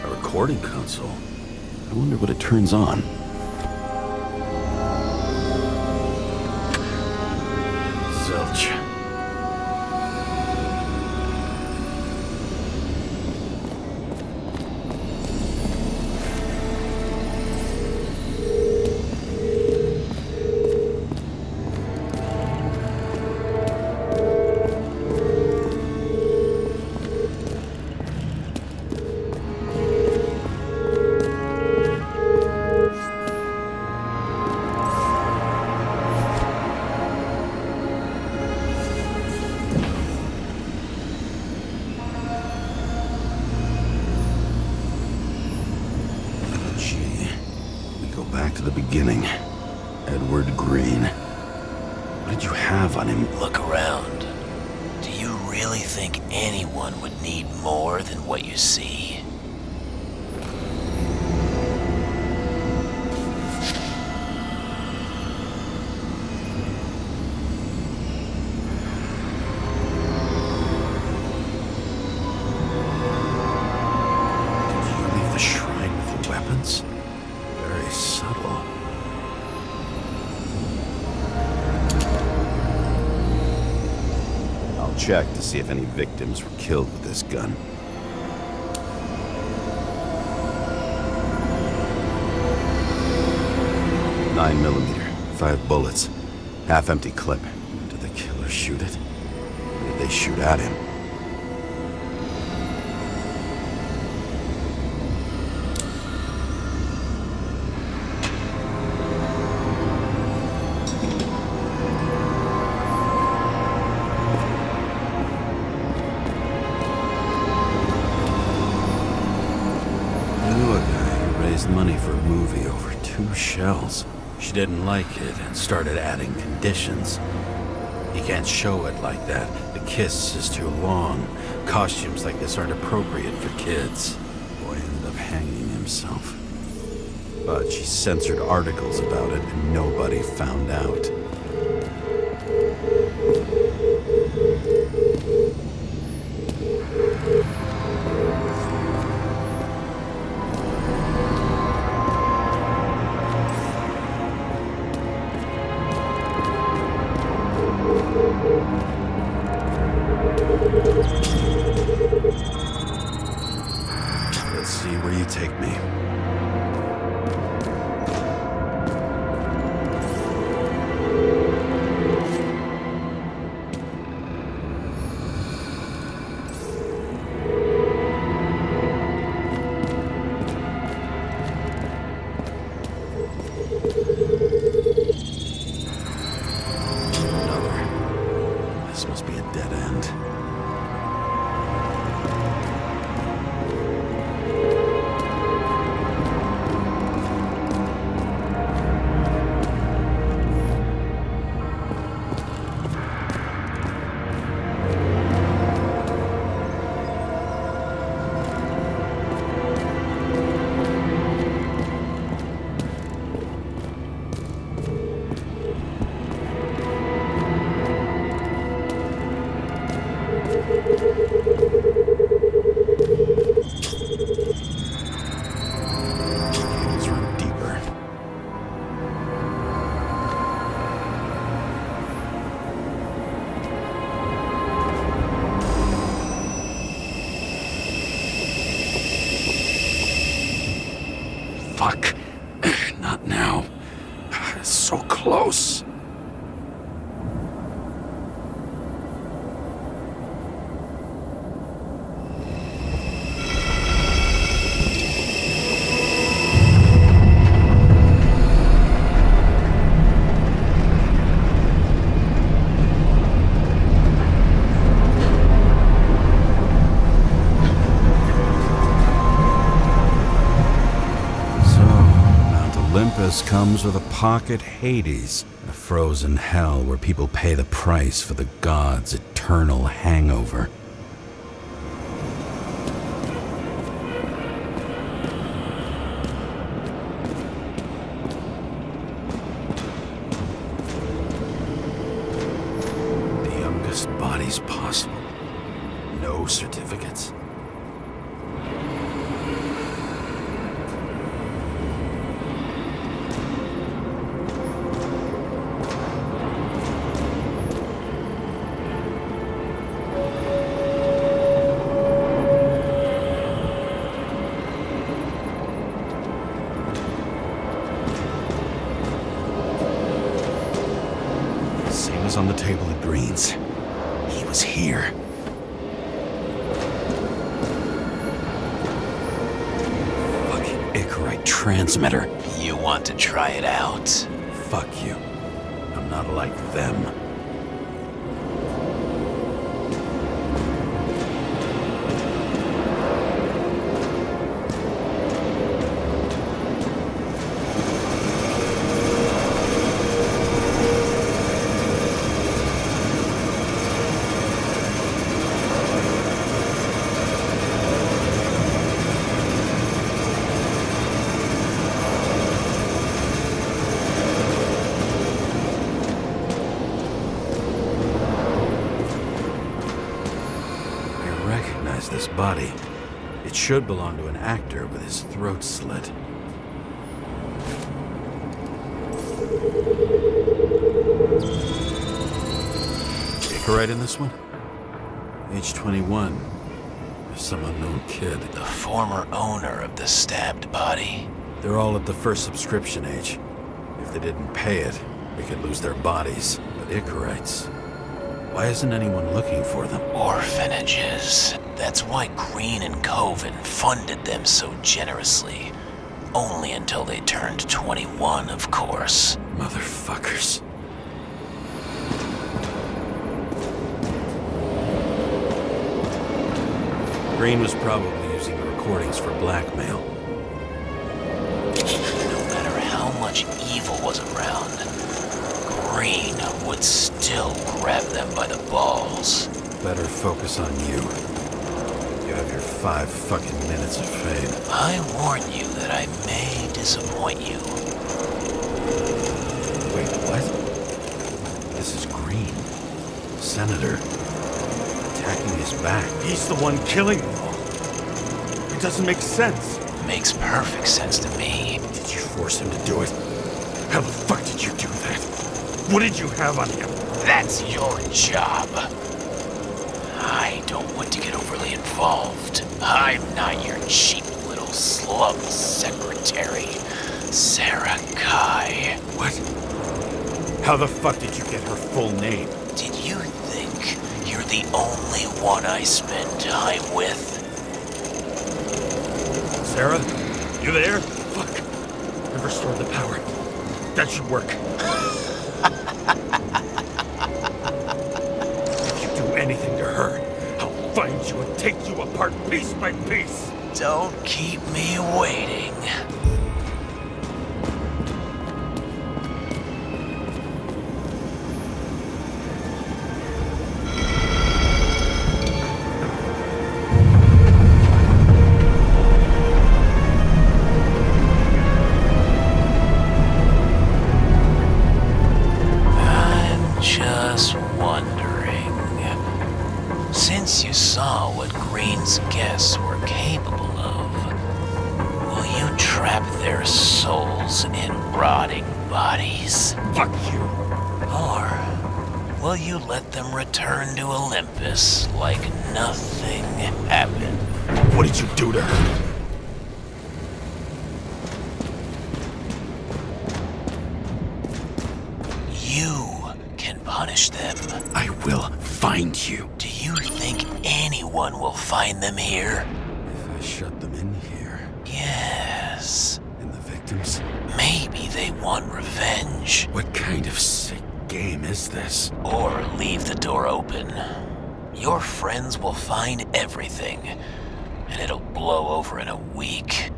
A recording console. I wonder what it turns on. Zilch. Back to the beginning. Edward Green. What did you have on him? Look around. Do you really think anyone would need more than what you see? Did you leave the shrine with the weapons? Very subtle. I'll check to see if any victims were killed with this gun. Nine millimeter, 5 bullets, half-empty clip. Did the killer shoot it? Or did they shoot at him? Money for a movie over 2 shells. She didn't like it and started adding conditions. You can't show it like that. The kiss is too long. Costumes like this aren't appropriate for kids. Boy ended up hanging himself. But she censored articles about it and nobody found out. Let's see where you take me. Another. This must be a dead end. Let's run deeper. Fuck. Not now. So close. Olympus comes with a pocket Hades, a frozen hell where people pay the price for the gods' eternal hangover. The youngest bodies possible. No certificates. Same as on the table at Green's. He was here. Fucking Icarite transmitter. You want to try it out? Fuck you. I'm not like them. This body. It should belong to an actor with his throat slit. Icarite in this one? Age 21. Some unknown kid. The former owner of the stabbed body? They're all at the first subscription age. If they didn't pay it, they could lose their bodies. But Icarites... why isn't anyone looking for them? Orphanages. That's why Green and Coven funded them so generously. Only until they turned 21, of course. Motherfuckers. Green was probably using the recordings for blackmail. No matter how much evil was around, Green would still grab them by the balls. Better focus on you. You have your 5 fucking minutes of fame. I warn you that I may disappoint you. Wait, what? This is Green. Senator. Attacking his back. He's the one killing them all. It doesn't make sense. Makes perfect sense to me. Did you force him to do it? How the fuck did you do that? What did you have on him? That's your job. I don't want to get overly involved. I'm not your cheap little slum secretary, Sarah Kai. What? How the fuck did you get her full name? Did you think you're the only one I spend time with? Sarah? You there? Fuck. I've restored the power. That should work. If you do anything to her, I'll find you and take you apart piece by piece. Don't keep me waiting. Since you saw what Green's guests were capable of, will you trap their souls in rotting bodies? Fuck you! Or will you let them return to Olympus like nothing happened? What did you do to her? You can punish them. I will find you. Do you think anyone will find them here? If I shut them in here. Yes. And the victims? Maybe they want revenge. What kind of sick game is this? Or leave the door open. Your friends will find everything, and it'll blow over in a week.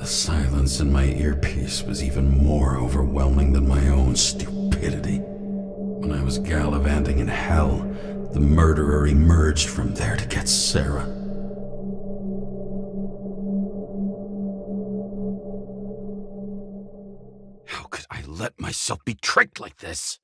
The silence in my earpiece was even more overwhelming than my own stupidity. When I was gallivanting in hell, the murderer emerged from there to get Sarah. How could I let myself be tricked like this?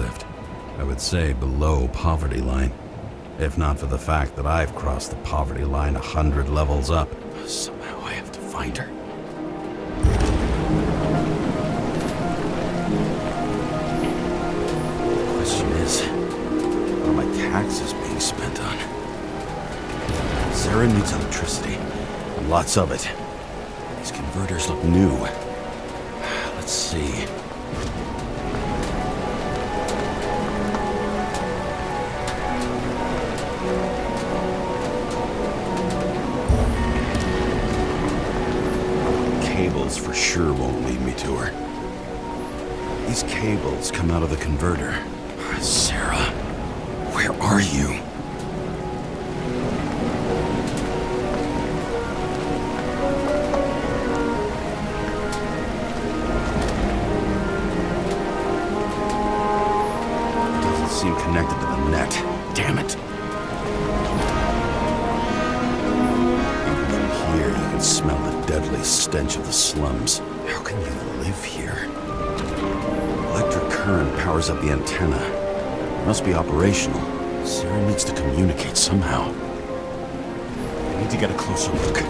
lived. I would say below poverty line. If not for the fact that I've crossed the poverty line 100 levels up. Somehow I have to find her. The question is, what are my taxes being spent on? Sarah needs electricity, and lots of it. These converters look new. Let's see. Cables for sure won't lead me to her. These cables come out of the converter. Sarah, where are you? Seem connected to the net. Damn it. Even from here, you can smell the deadly stench of the slums. How can you live here? Electric current powers up the antenna. It must be operational. Sarah needs to communicate somehow. I need to get a closer look.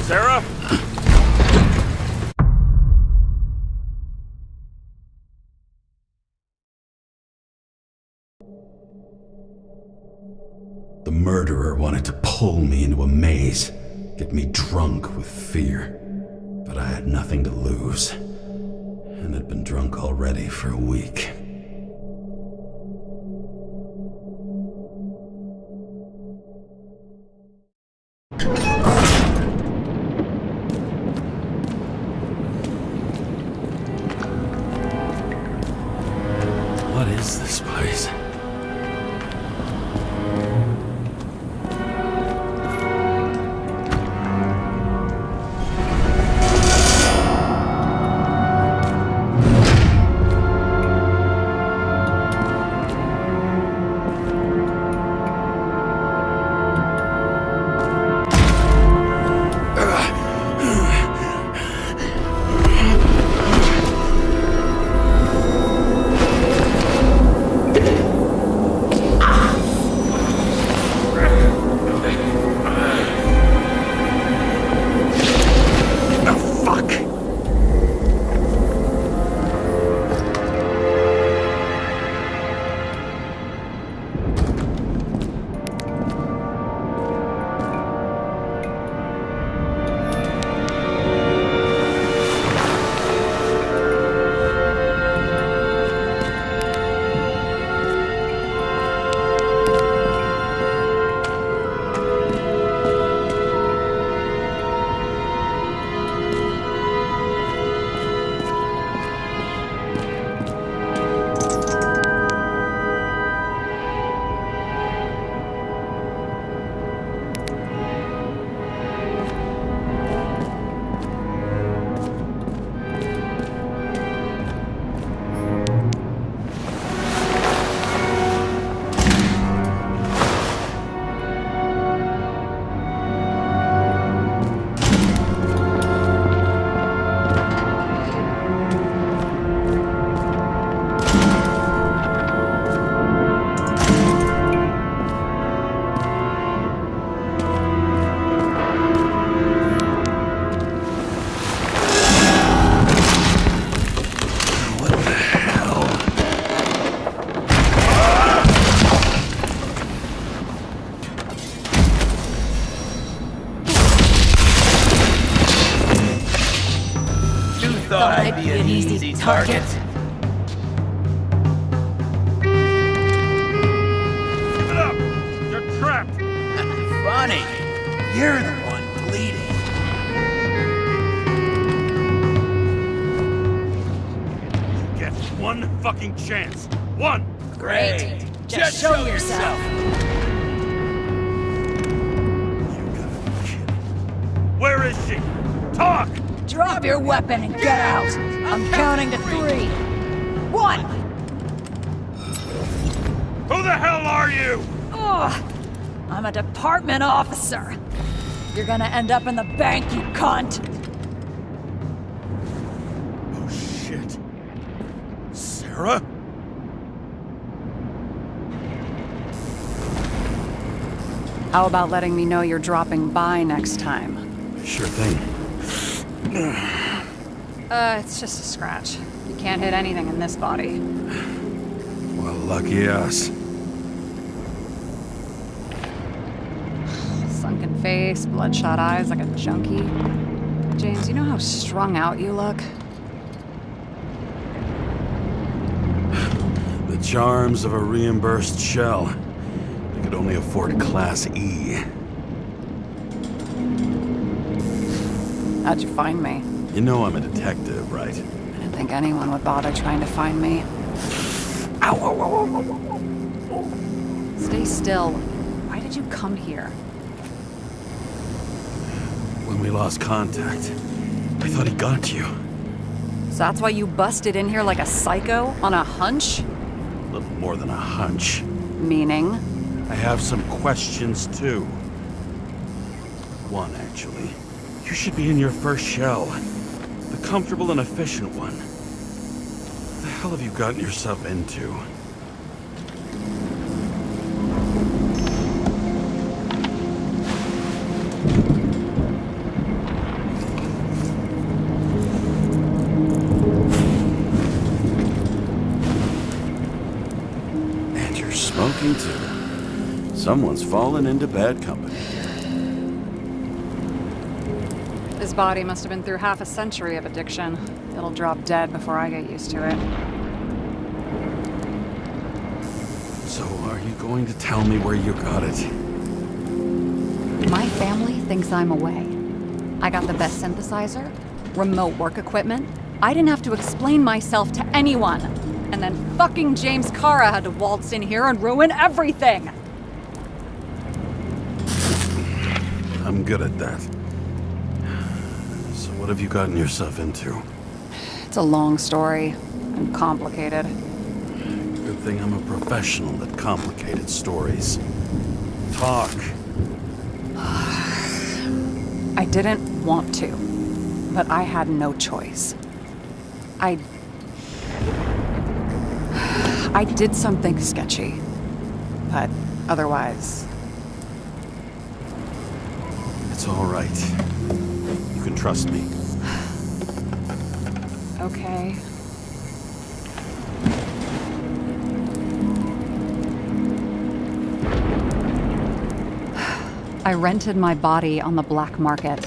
Sarah? The murderer wanted to pull me into a maze, get me drunk with fear. But I had nothing to lose, and had been drunk already for a week. What is this place? thought I'd be an easy target. Give it up! You're trapped! Funny. You're the one bleeding. You get one fucking chance. One! Great. Just show yourself. You gotta be kidding. Where is she? Talk! Drop your weapon and get out! I'm counting to 3. 1! Who the hell are you? Ugh! I'm a department officer. You're gonna end up in the bank, you cunt! Oh shit. Sarah? How about letting me know you're dropping by next time? Sure thing. It's just a scratch. You can't hit anything in this body. Well, lucky us. Sunken face, bloodshot eyes like a junkie. James, you know how strung out you look? The charms of a reimbursed shell. They could only afford Class E. How'd you find me? You know I'm a detective, right? I didn't think anyone would bother trying to find me. Ow, ow, ow, ow, ow, ow. Stay still. Why did you come here? When we lost contact, I thought he got you. So that's why you busted in here like a psycho on a hunch? A little more than a hunch. Meaning? I have some questions, too. One, actually. You should be in your first shell. The comfortable and efficient one. What the hell have you gotten yourself into? And you're smoking, too. Someone's fallen into bad company. His body must have been through half a century of addiction. It'll drop dead before I get used to it. So are you going to tell me where you got it? My family thinks I'm away. I got the best synthesizer, remote work equipment. I didn't have to explain myself to anyone. And then fucking James Kara had to waltz in here and ruin everything. I'm good at that. So what have you gotten yourself into? It's a long story and complicated. Good thing I'm a professional at complicated stories. Talk. I didn't want to, but I had no choice. I did something sketchy, but otherwise... It's all right. You can trust me. Okay. I rented my body on the black market.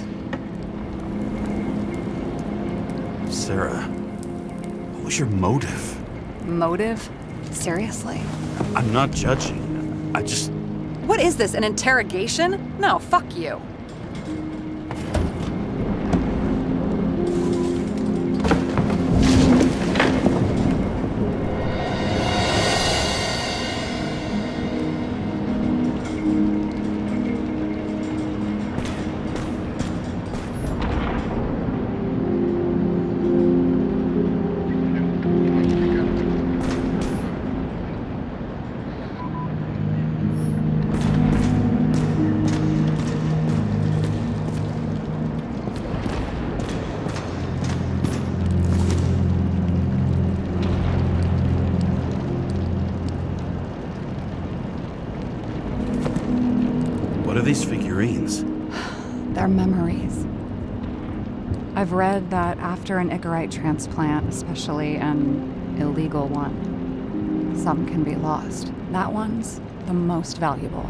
Sarah, what was your motive? Motive? Seriously? I'm not judging. I just... What is this, an interrogation? No, fuck you. What are these figurines? They're memories. I've read that after an Icarite transplant, especially an illegal one, some can be lost. That one's the most valuable.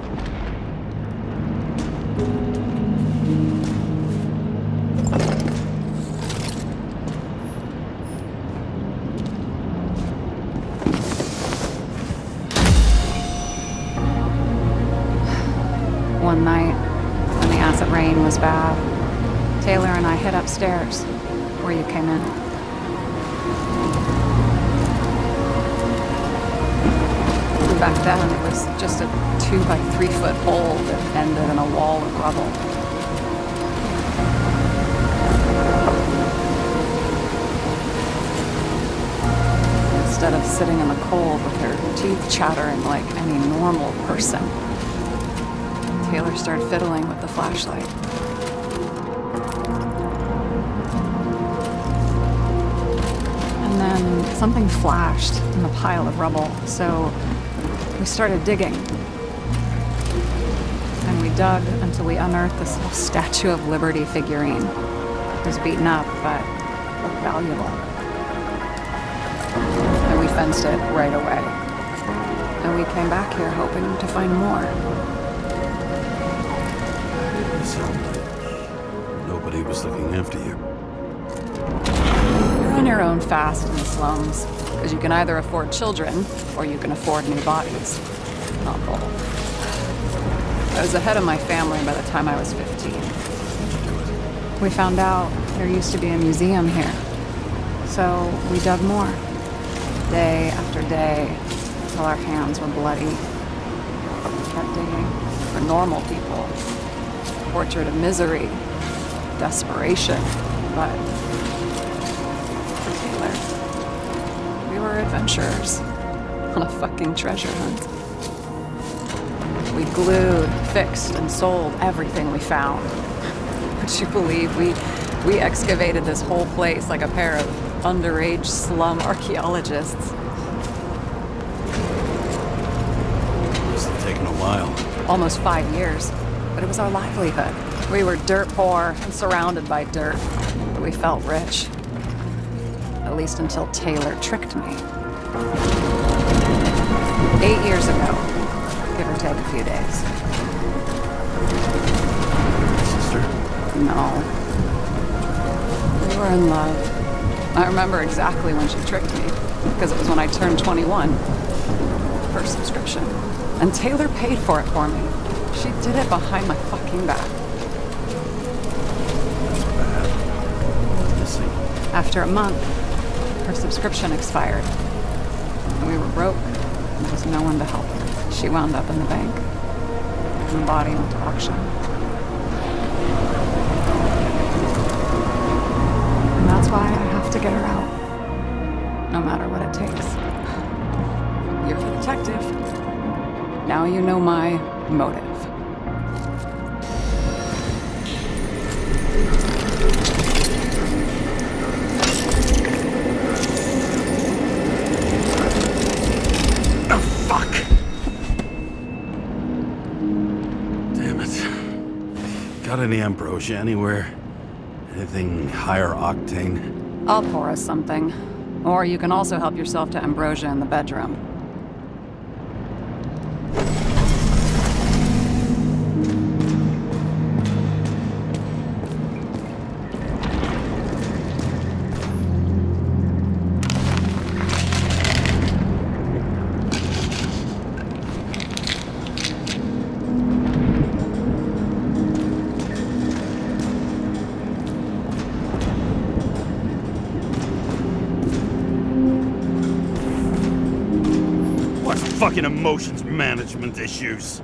one night, when the acid rain was bad, Taylor and I hid upstairs, where you came in. Back then, it was just a 2 by 3 foot hole that ended in a wall of rubble. Instead of sitting in the cold with her teeth chattering like any normal person, Taylor started fiddling with the flashlight. And then something flashed in the pile of rubble, so we started digging. And we dug until we unearthed this little Statue of Liberty figurine. It was beaten up, but looked valuable. And we fenced it right away. And we came back here hoping to find more. Nobody was looking after you. You're on your own fast in the slums, because you can either afford children, or you can afford new bodies. Not both. I was ahead of my family by the time I was 15. We found out there used to be a museum here. So we dug more. Day after day, till our hands were bloody. We kept digging for normal people. Portrait of misery, desperation, but for Taylor, we were adventurers on a fucking treasure hunt. We glued, fixed, and sold everything we found. Would you believe we excavated this whole place like a pair of underage slum archaeologists? Must have taken a while. Almost 5 years, but it was our livelihood. We were dirt poor and surrounded by dirt, but we felt rich. At least until Taylor tricked me. 8 years ago, give or take a few days. Sister? No. We were in love. I remember exactly when she tricked me, because it was when I turned 21. First subscription. And Taylor paid for it for me. She did it behind my fucking back. That's bad. Missing. After a month, her subscription expired. And we were broke, and there was no one to help her. She wound up in the bank, and the body went to auction. And that's why I have to get her out, no matter what it takes. You're the detective. Now you know my motive. Oh, fuck! Damn it. Got any ambrosia anywhere? Anything higher octane? I'll pour us something. Or you can also help yourself to ambrosia in the bedroom. Fucking emotions management issues.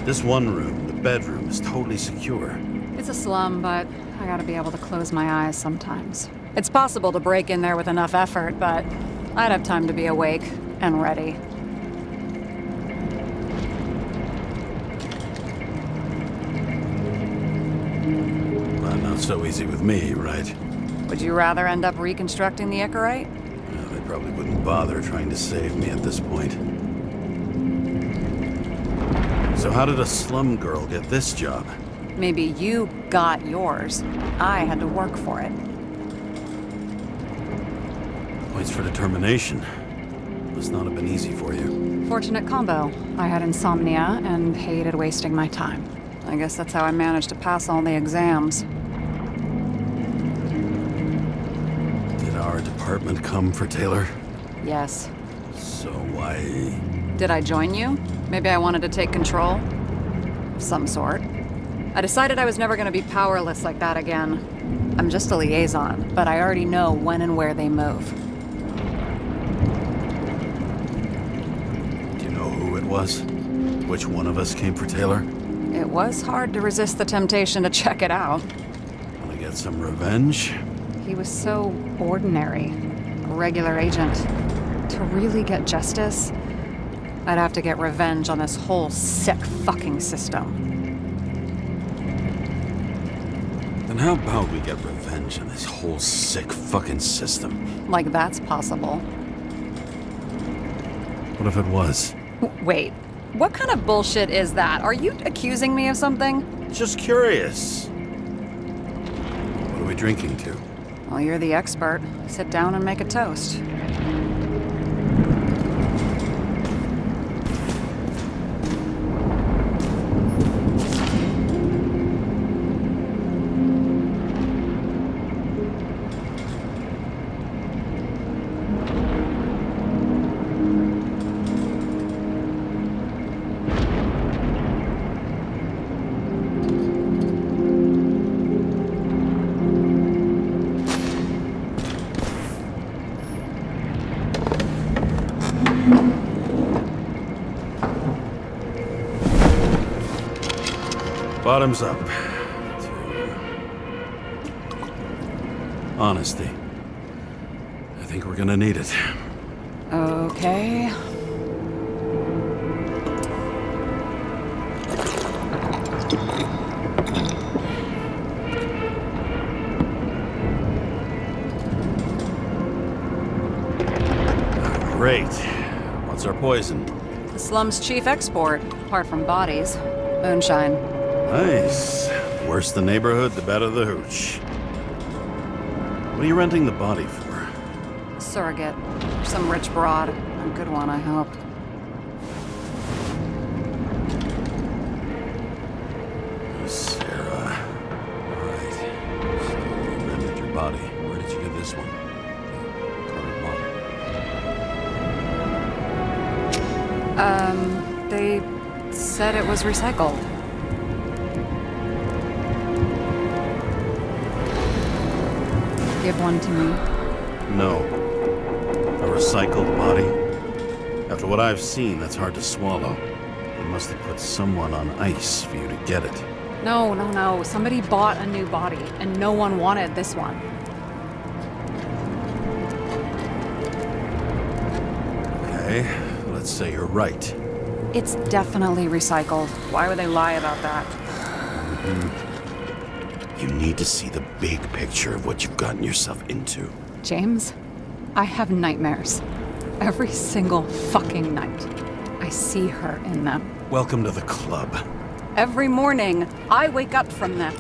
This one room, the bedroom, is totally secure. It's a slum, but I gotta be able to close my eyes sometimes. It's possible to break in there with enough effort, but I'd have time to be awake and ready. Well, not so easy with me, right? Would you rather end up reconstructing the Icarite? Well, they probably wouldn't bother trying to save me at this point. So how did a slum girl get this job? Maybe you got yours. I had to work for it. Points for determination. Must not have been easy for you. Fortunate combo. I had insomnia and hated wasting my time. I guess that's how I managed to pass all the exams. Did our department come for Taylor? Yes. So why... Did I join you? Maybe I wanted to take control? Of some sort. I decided I was never gonna be powerless like that again. I'm just a liaison, but I already know when and where they move. Do you know who it was? Which one of us came for Taylor? It was hard to resist the temptation to check it out. Wanna get some revenge? He was so ordinary. A regular agent. To really get justice, I'd have to get revenge on this whole sick fucking system. Then how about we get revenge on this whole sick fucking system? Like that's possible. What if it was? Wait, what kind of bullshit is that? Are you accusing me of something? Just curious. What are we drinking to? Well, you're the expert. Sit down and make a toast. Bottoms up. Honesty. I think we're gonna need it. Okay. Great. What's our poison? The slum's chief export, apart from bodies. Moonshine. Nice. Worse the neighborhood, the better the hooch. What are you renting the body for? Surrogate. Some rich broad. A good one, I hope. Sarah. All right. So you rented your body. Where did you get this one? They said it was recycled. Give one to me. No. A recycled body? After what I've seen, that's hard to swallow. They must have put someone on ice for you to get it. No, no, no. Somebody bought a new body, and no one wanted this one. Okay, let's say you're right. It's definitely recycled. Why would they lie about that? You need to see the big picture of what you've gotten yourself into. James, I have nightmares. Every single fucking night. I see her in them. Welcome to the club. Every morning, I wake up from them.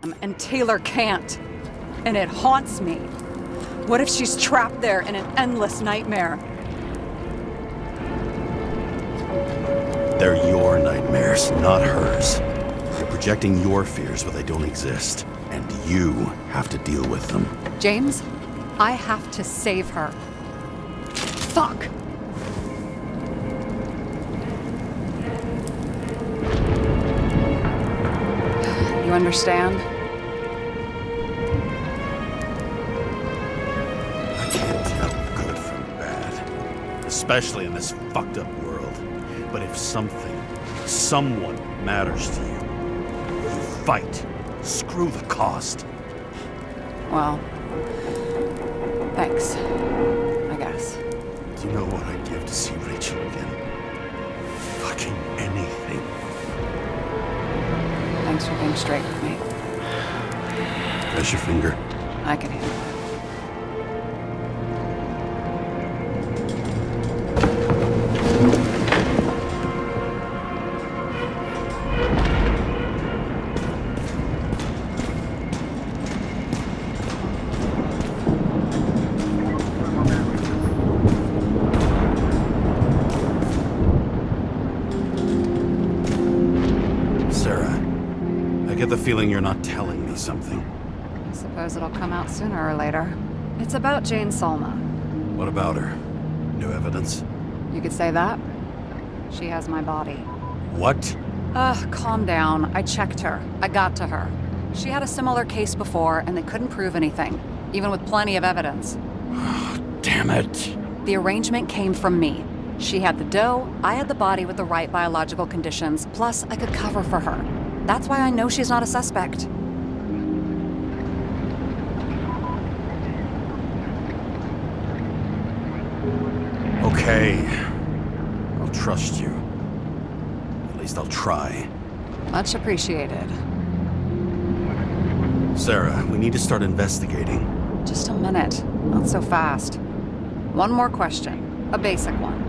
And Taylor can't. And it haunts me. What if she's trapped there in an endless nightmare? They're your nightmares, not hers. You're projecting your fears where they don't exist, and you have to deal with them. James, I have to save her. Fuck! You understand? I can't tell good from bad, especially in this fucked up world. But if someone matters to you, you fight. Screw the cost. Well, thanks, I guess. Do you know what I'd give to see Rachel again? Fucking anything. Thanks for being straight with me. Press your finger. I can handle it. I get the feeling you're not telling me something. I suppose it'll come out sooner or later. It's about Jane Salma. What about her? New evidence? You could say that. She has my body. What? Calm down. I checked her. I got to her. She had a similar case before, and they couldn't prove anything, even with plenty of evidence. Damn it. The arrangement came from me. She had the dough, I had the body with the right biological conditions, plus I could cover for her. That's why I know she's not a suspect. Okay. I'll trust you. At least I'll try. Much appreciated. Sarah, we need to start investigating. Just a minute. Not so fast. One more question. A basic one.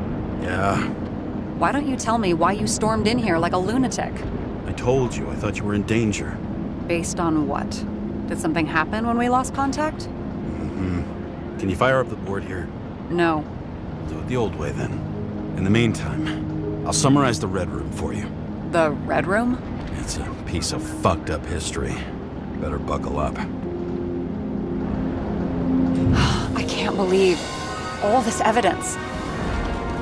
Yeah? Why don't you tell me why you stormed in here like a lunatic? I told you, I thought you were in danger. Based on what? Did something happen when we lost contact? Mm-hmm. Can you fire up the board here? No. We'll do it the old way then. In the meantime, I'll summarize the Red Room for you. The Red Room? It's a piece of fucked up history. Better buckle up. I can't believe all this evidence.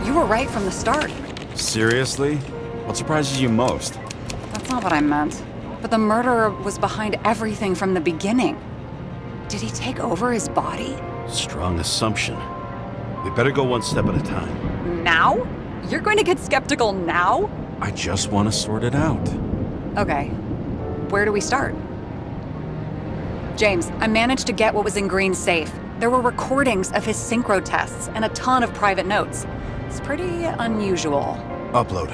You were right from the start. Seriously? What surprises you most? That's not what I meant. But the murderer was behind everything from the beginning. Did he take over his body? Strong assumption. We better go one step at a time. Now? You're going to get skeptical now? I just want to sort it out. Okay. Where do we start? James, I managed to get what was in Green's safe. There were recordings of his synchro tests and a ton of private notes. It's pretty unusual. Upload.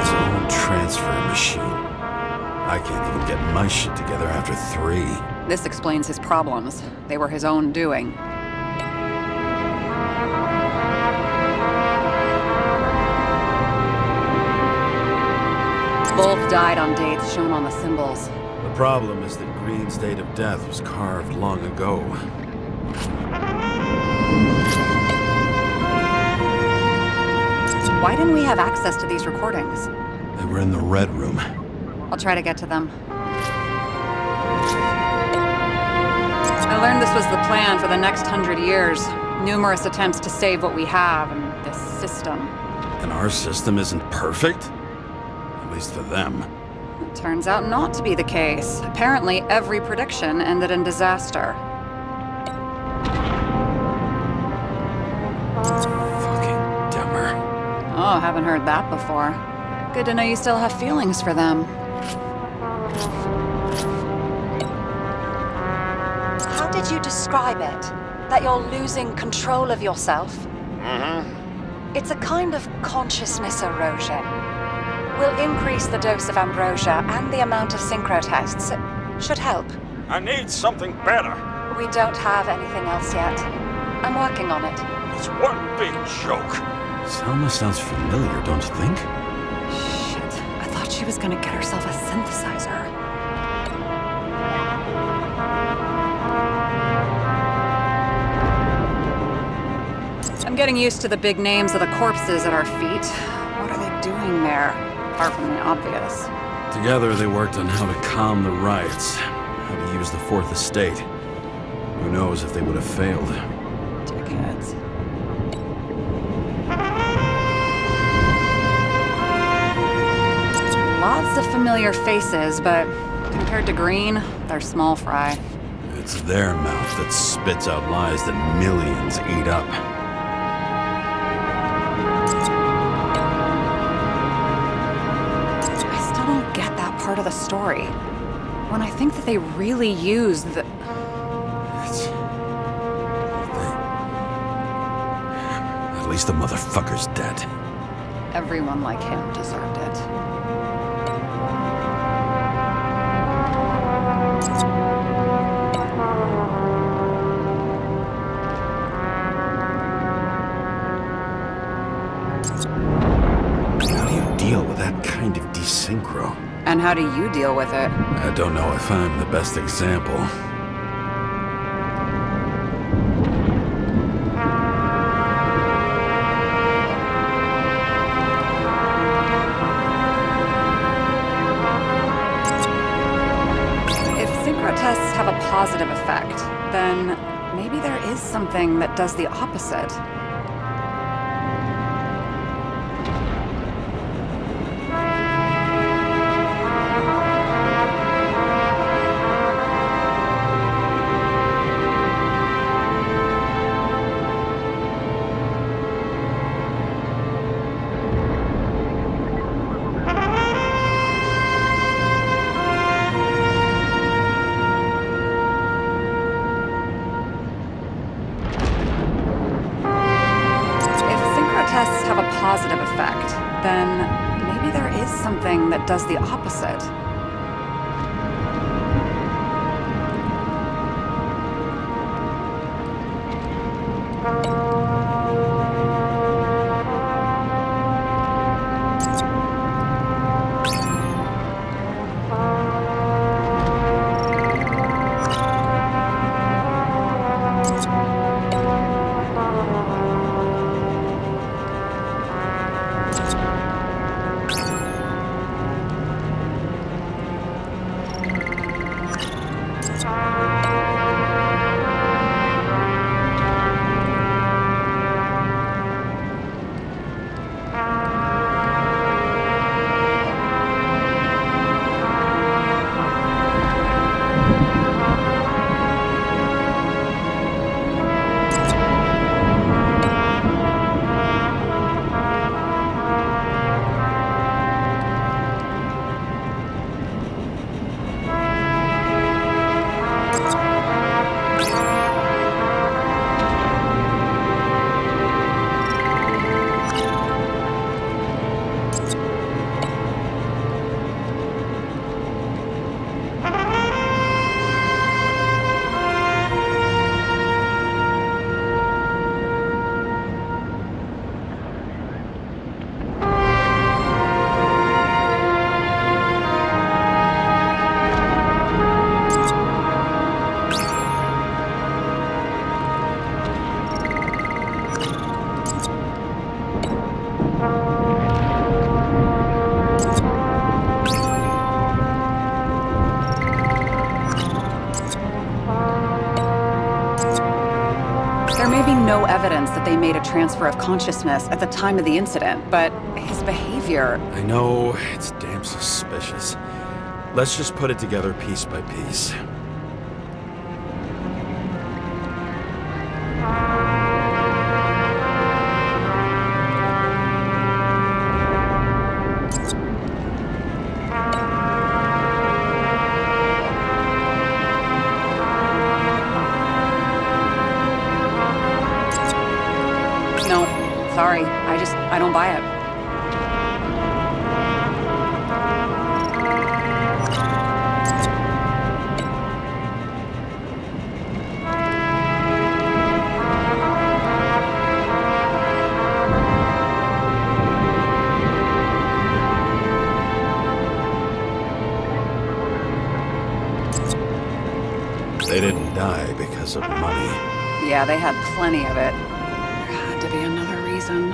Zone transfer machine. I can't even get my shit together after 3. This explains his problems. They were his own doing. Both died on dates shown on the symbols. The problem is that Green's date of death was carved long ago. Why didn't we have access to these recordings? They were in the Red Room. I'll try to get to them. I learned this was the plan for the next 100 years. Numerous attempts to save what we have in this system. And our system isn't perfect? At least for them. It turns out not to be the case. Apparently, every prediction ended in disaster. Fucking dumber. Oh, haven't heard that before. Good to know you still have feelings for them. How did you describe it? That you're losing control of yourself? Mm-hmm. It's a kind of consciousness erosion. We'll increase the dose of ambrosia and the amount of synchro tests. It should help. I need something better. We don't have anything else yet. I'm working on it. It's one big joke. Selma sounds familiar, don't you think? Shit, I thought she was gonna get herself a synthesizer. I'm getting used to the big names of the corpses at our feet. What are they doing there? Far from the obvious. Together they worked on how to calm the riots, how to use the Fourth Estate. Who knows if they would have failed. Dickheads. Lots of familiar faces, but compared to Green, they're small fry. It's their mouth that spits out lies that millions eat up. I still don't get that part of the story. When I think that they really used the... At least the motherfucker's dead. Everyone like him deserved it. How do you deal with that kind of desynchro? And how do you deal with it? I don't know if I'm the best example. If synchro tests have a positive effect, then maybe there is something that does the opposite. Tests have a positive effect, then maybe there is something that does the opposite. There may be no evidence that they made a transfer of consciousness at the time of the incident, but his behavior... I know, it's damn suspicious. Let's just put it together piece by piece. No, sorry, I don't buy it. They didn't die because of money. Yeah, they had plenty of it. There had to be another reason.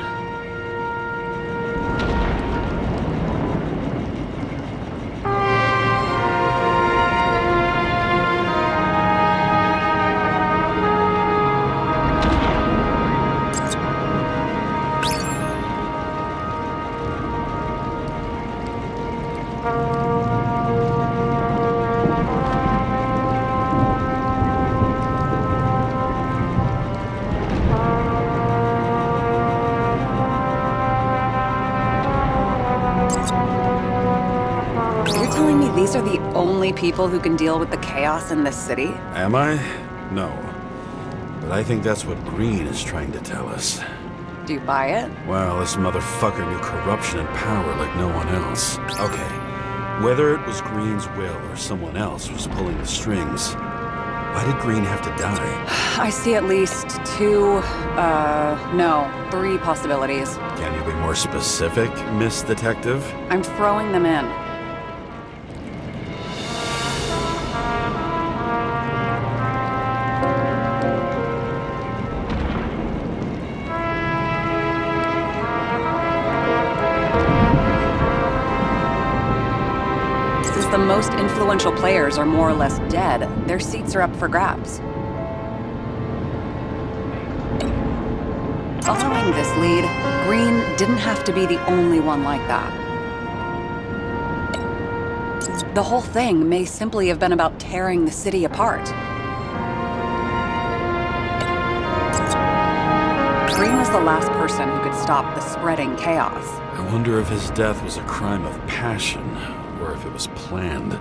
You're telling me these are the only people who can deal with the chaos in this city? Am I? No. But I think that's what Green is trying to tell us. Do you buy it? Well, this motherfucker knew corruption and power like no one else. Okay, whether it was Green's will or someone else was pulling the strings, why did Green have to die? I see at least three possibilities. Can you be more specific, Miss Detective? I'm throwing them in. Since the most influential players are more or less dead, their seats are up for grabs. Following this lead, Green didn't have to be the only one like that. The whole thing may simply have been about tearing the city apart. Green was the last person who could stop the spreading chaos. I wonder if his death was a crime of passion, or if it was planned.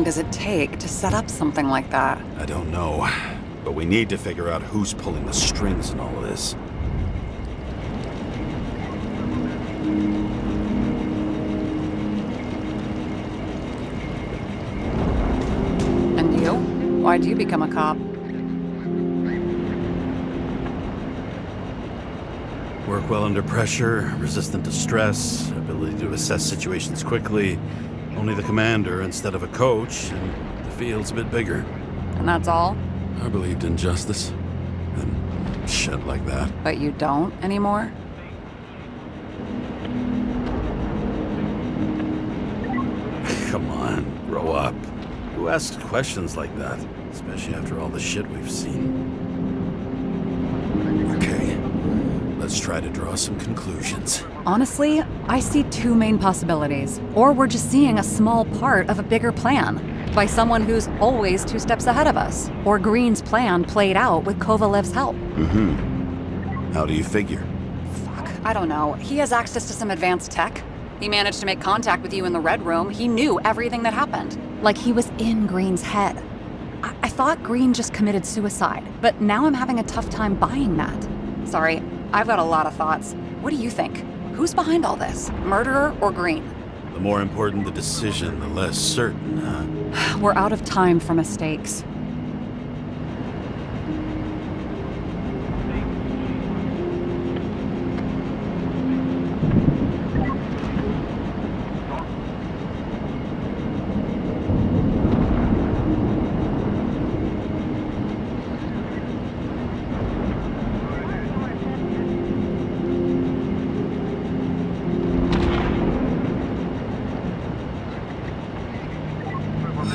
Does it take to set up something like that? I don't know, but we need to figure out who's pulling the strings in all of this. And you? Why'd you become a cop? Work well under pressure, resistant to stress, ability to assess situations quickly. Only the commander instead of a coach, and the field's a bit bigger. And that's all? I believed in justice. And shit like that. But you don't anymore? Come on, grow up. Who asks questions like that? Especially after all the shit we've seen. Okay, let's try to draw some conclusions. Honestly, I see two main possibilities. Or we're just seeing a small part of a bigger plan by someone who's always 2 steps ahead of us. Or Green's plan played out with Kovalev's help. How do you figure? Fuck, I don't know. He has access to some advanced tech. He managed to make contact with you in the Red Room. He knew everything that happened. Like he was in Green's head. I thought Green just committed suicide, but now I'm having a tough time buying that. Sorry, I've got a lot of thoughts. What do you think? Who's behind all this? Murderer or Green? The more important the decision, the less certain, huh? We're out of time for mistakes.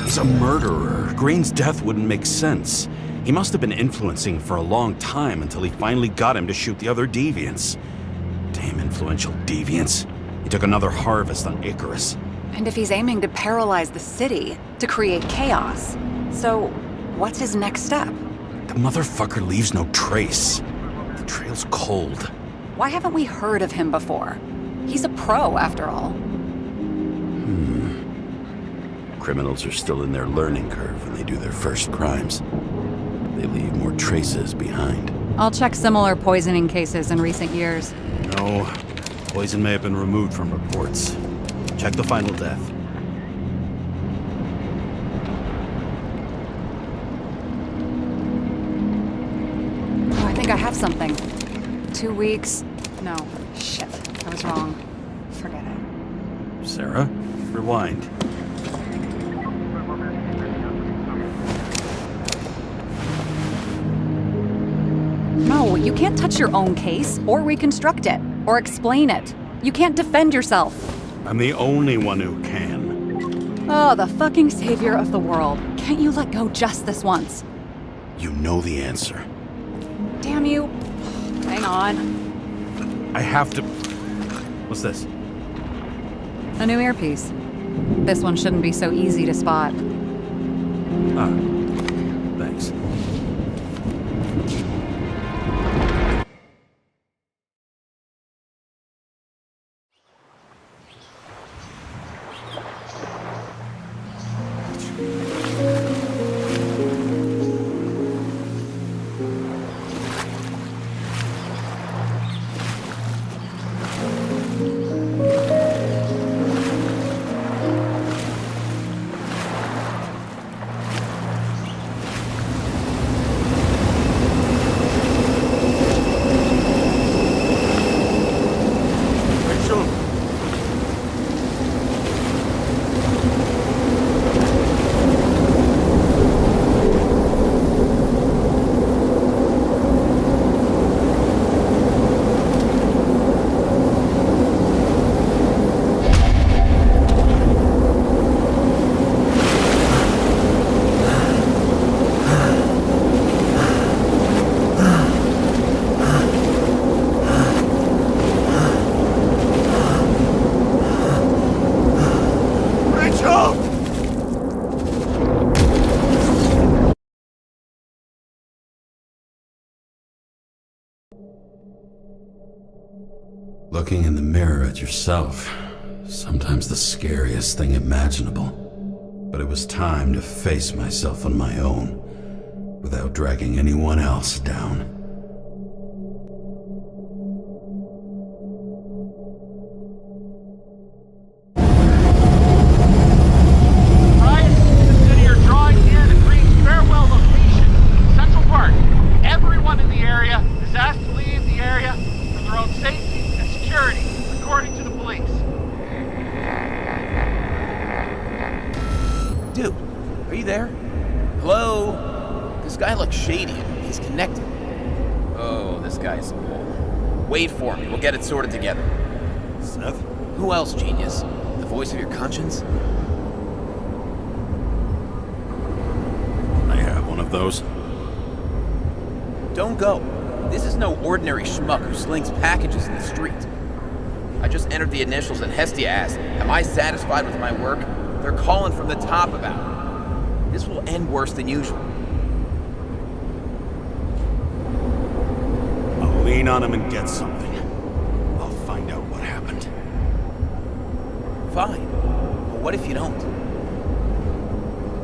He's a murderer. Green's death wouldn't make sense. He must have been influencing for a long time until he finally got him to shoot the other deviants. Damn influential deviants. He took another harvest on Icarus. And if he's aiming to paralyze the city, to create chaos, so what's his next step? The motherfucker leaves no trace. The trail's cold. Why haven't we heard of him before? He's a pro, after all. Criminals are still in their learning curve when they do their first crimes. They leave more traces behind. I'll check similar poisoning cases in recent years. No, poison may have been removed from reports. Check the final death. Oh, I think I have something. 2 weeks. No, shit. I was wrong. Forget it. Sarah, rewind. No, you can't touch your own case, or reconstruct it, or explain it. You can't defend yourself. I'm the only one who can. Oh, the fucking savior of the world. Can't you let go just this once? You know the answer. Damn you. Hang on. I have to... What's this? A new earpiece. This one shouldn't be so easy to spot. Ah, thanks. Looking in the mirror at yourself, sometimes the scariest thing imaginable. But it was time to face myself on my own, without dragging anyone else down. Ryan, the city are drawing near the Green's farewell location, Central Park. Everyone in the area is asked to leave the area for their own safety and security, according to the police. Dude, are you there? Hello? This guy looks shady. He's connected. Oh, this guy's cool. Wait for me. We'll get it sorted together. Seth? Who else, genius? The voice of your conscience? I have one of those. Don't go. This is no ordinary schmuck who slings packages in the street. I just entered the initials and Hestia asked, am I satisfied with my work? They're calling from the top about it. This will end worse than usual. I'll lean on him and get something. I'll find out what happened. Fine. But what if you don't?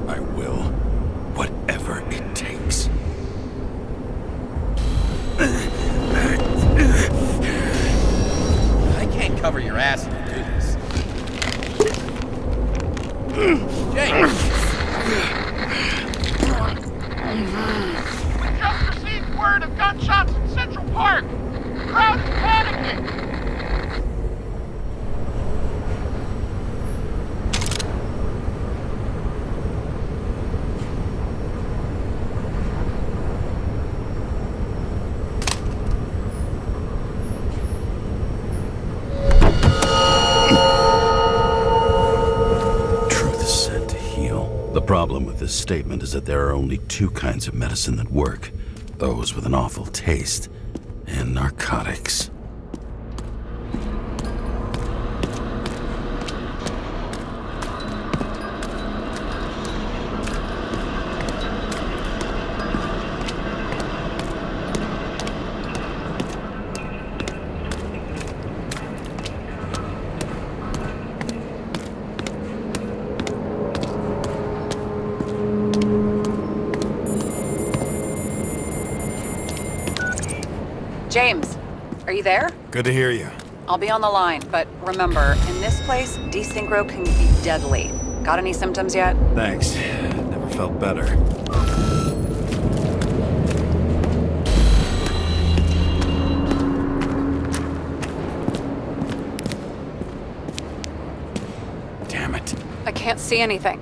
I will. Whatever it takes. I can't cover your ass if you do this. James! We just received word of gunshots in Central Park. Crowd is panicking. Truth is said to heal. The problem with this statement is that there are only two kinds of medicine that work. Those with an awful taste, and narcotics. James, are you there? Good to hear you. I'll be on the line, but remember, in this place, desynchro can be deadly. Got any symptoms yet? Thanks. Never felt better. Damn it. I can't see anything.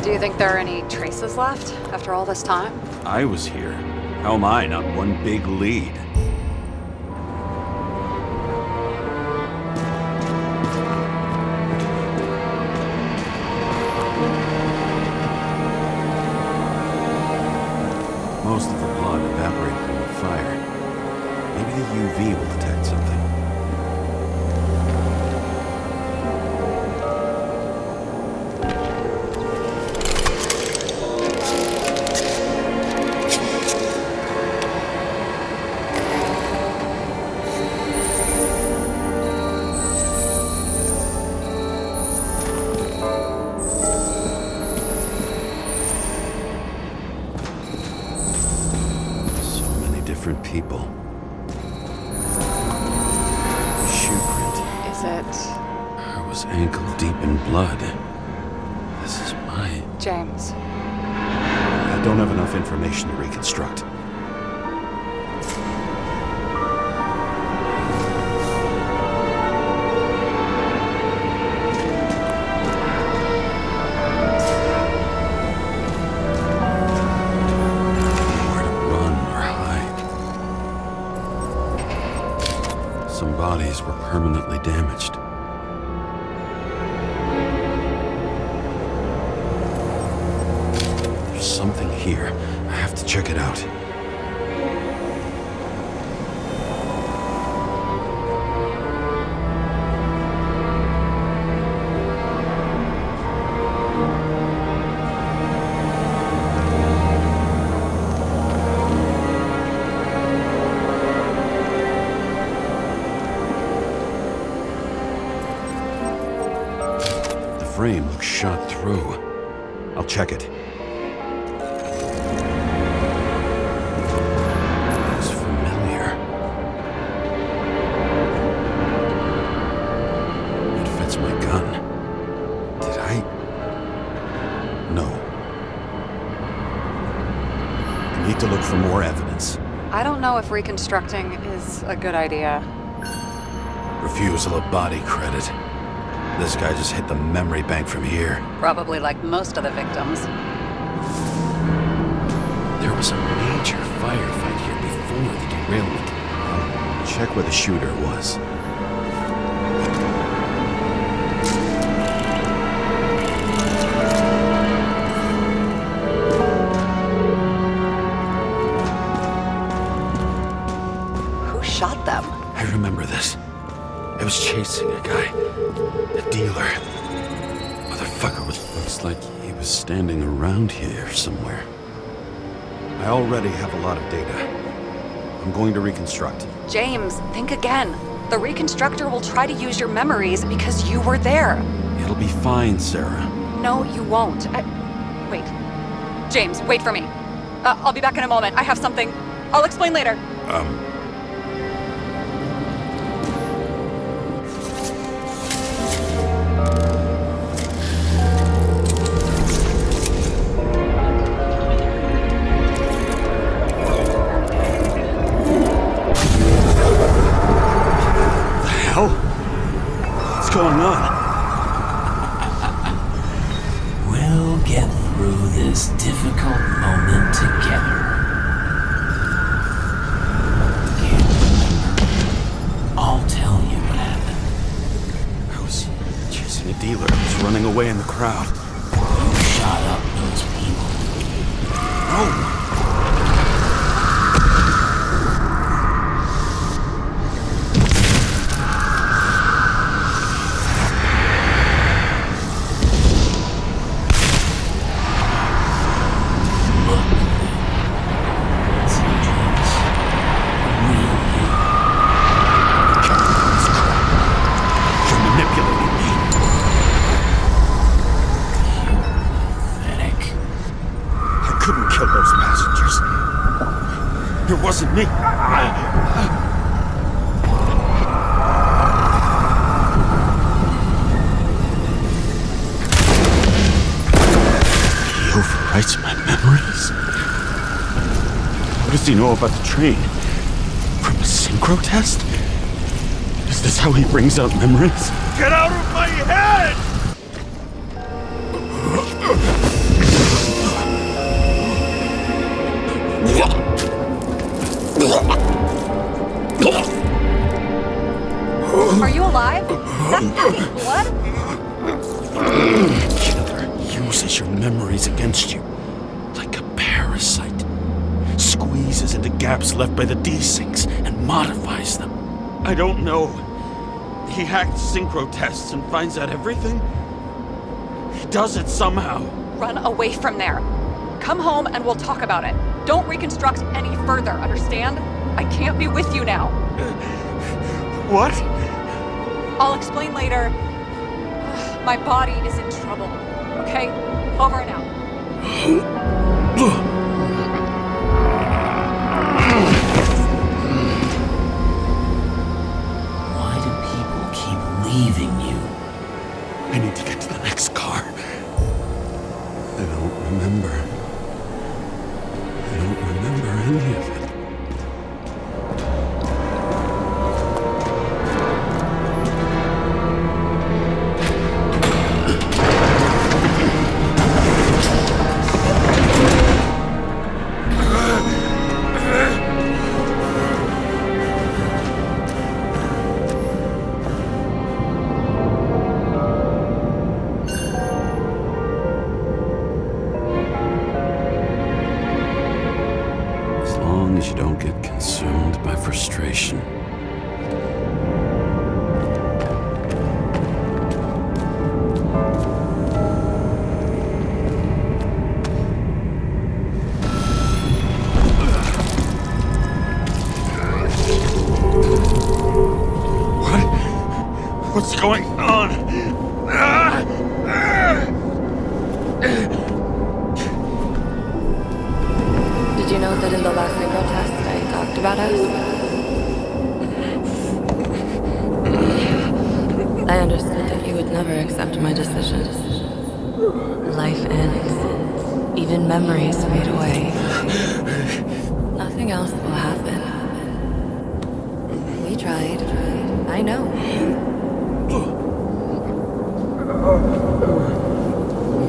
Do you think there are any traces left after all this time? I was here. How am I not one big lead? Most of the blood evaporated in the fire. Maybe the UV will detect something. Different people. Shoe print. Is it... I was ankle deep in blood. This is my... James? I don't have enough information to reconstruct. Some bodies were permanently damaged. There's something here. I have to check it out. The frame looks shot through. I'll check it. Looks familiar. It fits my gun. Did I? No. I need to look for more evidence. I don't know if reconstructing is a good idea. Refusal of body credit. This guy just hit the memory bank from here. Probably like most of the victims. There was a major firefight here before the derailment. I'll check where the shooter was. Who shot them? I remember this. I was chasing a guy. A dealer. Motherfucker looks like he was standing around here somewhere. I already have a lot of data. I'm going to reconstruct. James, think again. The reconstructor will try to use your memories because you were there. It'll be fine, Sarah. No, you won't. Wait. James, wait for me. I'll be back in a moment. I have something. I'll explain later. What's going on? We'll get through this difficult moment together. Can't remember. I'll tell you what happened. I was chasing a dealer who was running away in the crowd. You shot up those people. No! It wasn't me. He overwrites my memories? What does he know about the train? From a synchro test? Is this how he brings out memories? Get out of my head! Are you alive? Is that blood? Killer uses your memories against you. Like a parasite. Squeezes into gaps left by the desyncs and modifies them. I don't know. He hacked synchro tests and finds out everything? He does it somehow. Run away from there. Come home and we'll talk about it. Don't reconstruct any further, understand? I can't be with you now. What? I'll explain later. My body is in trouble. Okay? Over and out. Why do people keep leaving you? I need to get to the next car. I don't remember. I don't remember any of it. As long as you don't get consumed by frustration. What's going on? Did you know that in the last synchro test I talked about us? I understood that you would never accept my decisions. Life ends. Even memories fade away. Nothing else will happen. We tried. I know.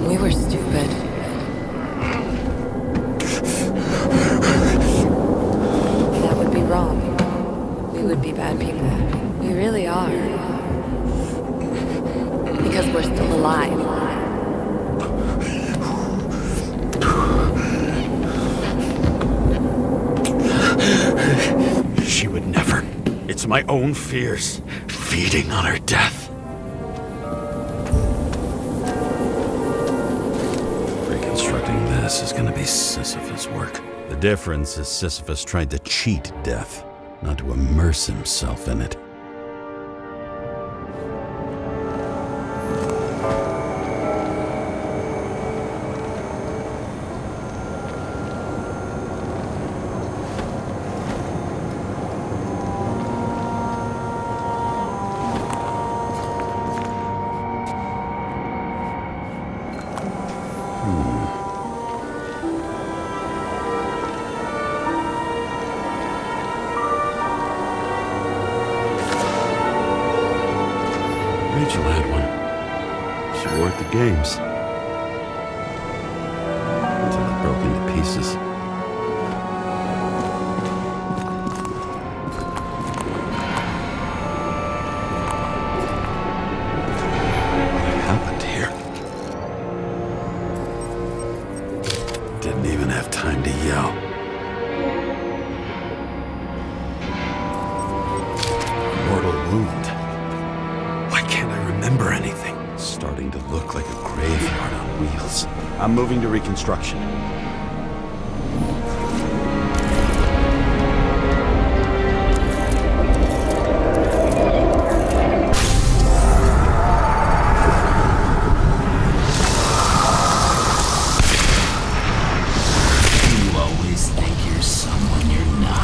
We were stupid. That would be wrong. We would be bad people. We really are. Because we're still alive. She would never. It's my own fears, feeding on her death. Reconstructing this is gonna be Sisyphus' work. The difference is Sisyphus tried to cheat death, not to immerse himself in it. Rachel had one. She wore it to games. Until it broke into pieces. What happened here? Didn't even have time to yell. Mortal wound. Why can't I remember anything? It's starting to look like a graveyard on wheels. I'm moving to reconstruction. You always think you're someone you're not.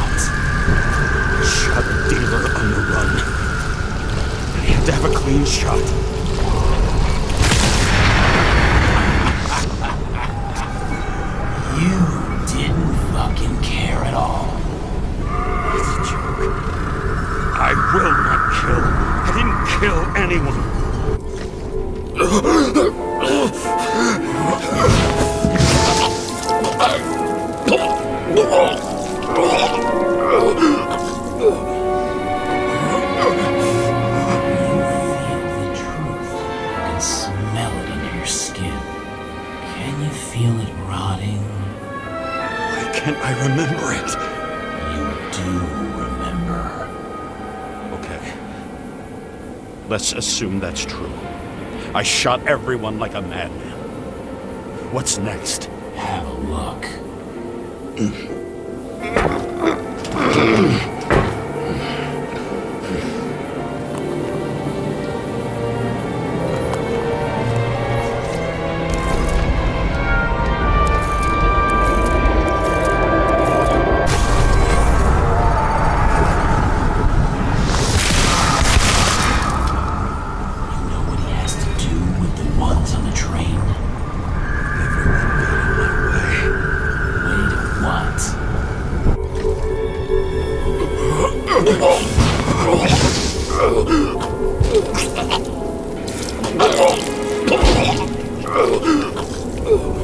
I will not kill. I didn't kill anyone. Smell it under your skin. Can you feel it rotting? Why can't I remember it? You do remember. Okay. Let's assume that's true. I shot everyone like a madman. What's next? Have a look.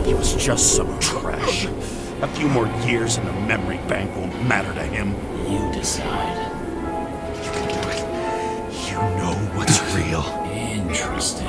He was just some trash. A few more years in the memory bank won't matter to him. You decide. You know what's real. Interesting.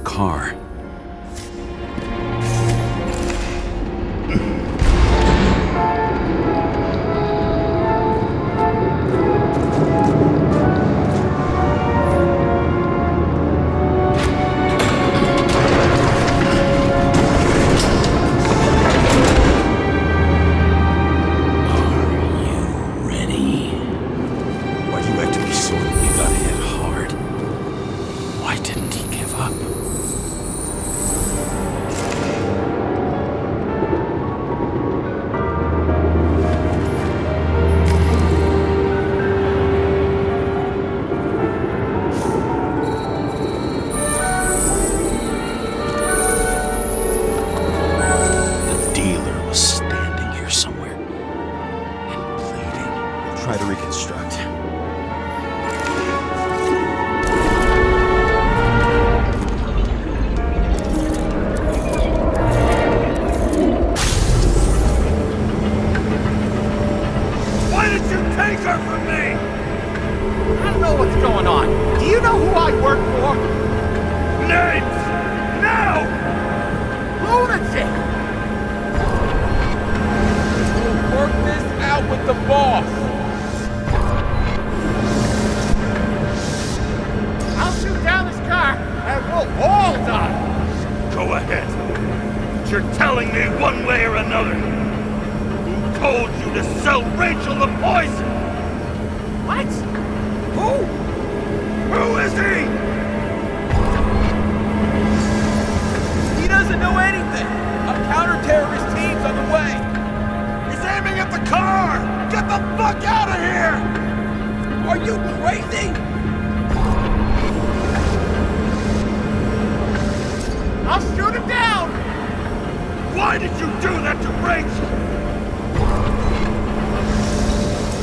Car. Try to reconstruct. Why did you take her from me? I don't know what's going on. Do you know who I work for? Names! Now! Lunatic! Work this out with the boss. I'll shoot down this car and we'll all die. Go ahead. But you're telling me one way or another. Who told you to sell Rachel the poison? What? Who? Who is he? He doesn't know anything. A counter-terrorist team's on the way. He's aiming at the car! Get the fuck out of here! Are you crazy? I'll shoot him down! Why did you do that to Rachel?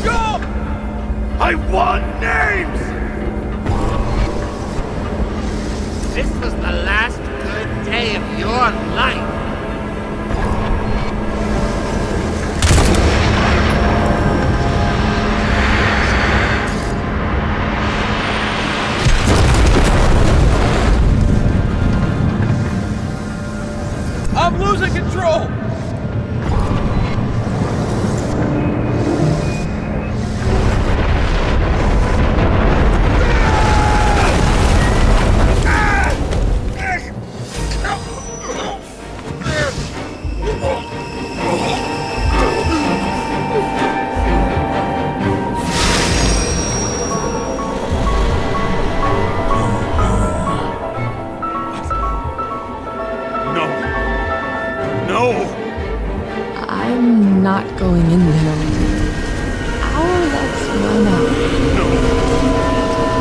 Jump! I want names! This was the last good day of your life. I'm losing control! I'm not going in there. Our luck's run out. No.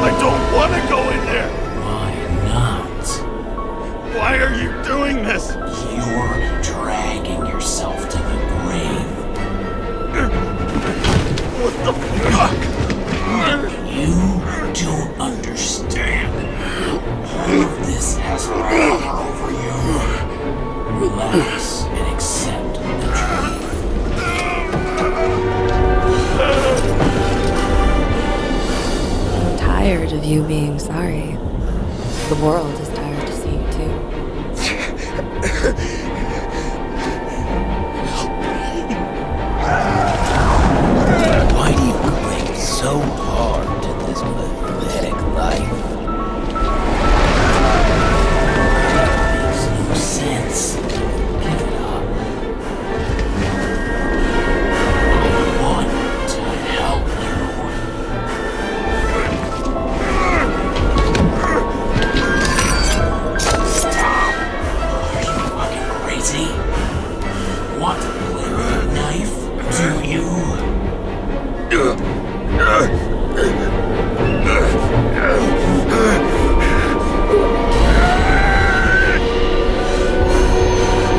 I don't want to go in there. Why not? Why are you doing this? You're dragging yourself to the grave. What the fuck? You don't understand. All of this has power over you. Relax and accept the truth. I'm tired of you being sorry. The world is tired to see you too. Why do you cling so hard to this pathetic life? It makes no sense. Give it up. I want to help you. Stop. Are you fucking crazy? Want to play with a knife? Do you?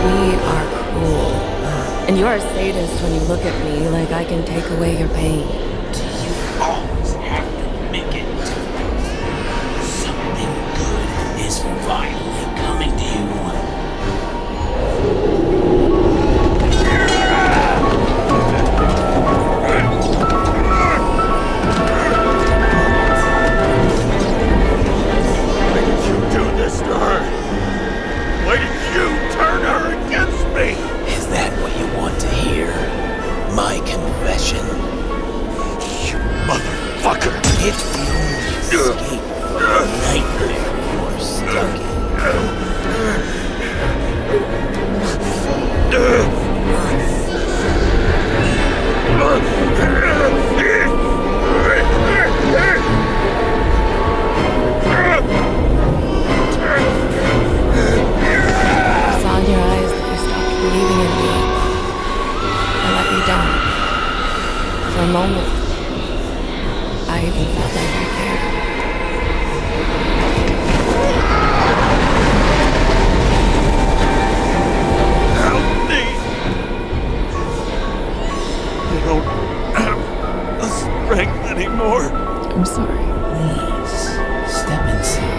We are cruel. And you're a sadist when you look at me like I can take away your pain. Do you always have to make it different? Something good is finally coming to you. Why did you do this to her? Why did you turn her against me? Is that what you want to hear? My confession? You motherfucker! It's the only escape from the nightmare you're stuck in. I saw in your eyes that you stopped believing in me. I let you down. For a moment, I even felt like I cared. Help me! I don't have the strength anymore. I'm sorry. Please, step inside.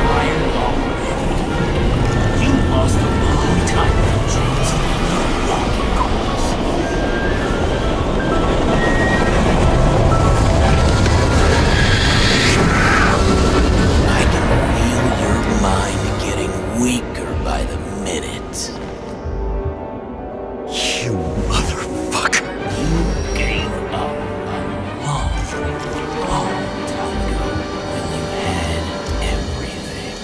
Tired already. You lost a long time ago, James. You're walking course. I can feel your mind getting weaker by the minute. You motherfucker! You gave up a long time ago when you had everything.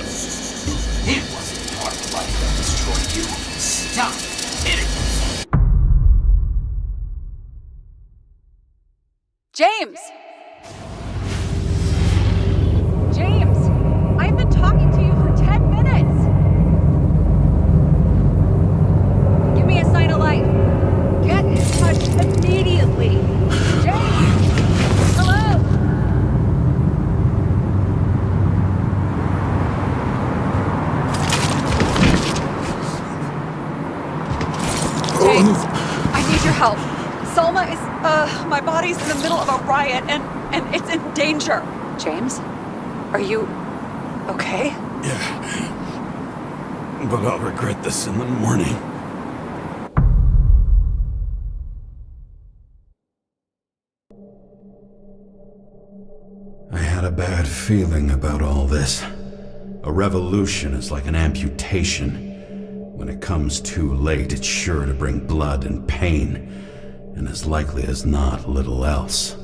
It wasn't part of life that destroyed you. Stop hitting yourself. James! James! I've been talking to you for 10 minutes! Give me a sign of life. Get in touch immediately! James! Hello? James, I need your help. Selma is, my body's in the middle of a riot, and and it's in danger. James? Are you okay? Yeah. But I'll regret this in the morning. I had a bad feeling about all this. A revolution is like an amputation. When it comes too late, it's sure to bring blood and pain, and as likely as not, little else.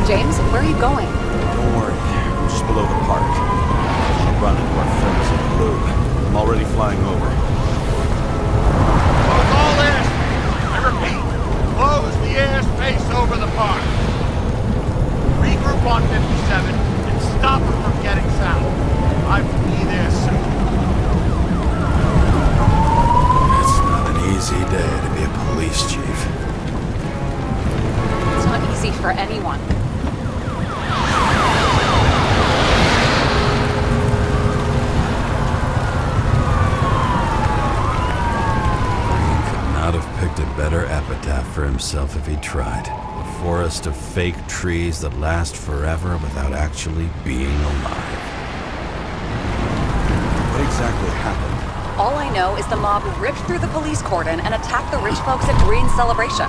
James, where are you going? Don't worry. I'm just below the park. I'll run into our friends in blue. I'm already flying over. Close all airspace. I repeat, close the airspace over the park. Regroup on 57 and stop them from getting south. I will be there soon. It's not an easy day to be a police chief. It's not easy for anyone. Not have picked a better epitaph for himself if he tried. A forest of fake trees that last forever without actually being alive. What exactly happened? All I know is the mob ripped through the police cordon and attacked the rich folks at Green's celebration.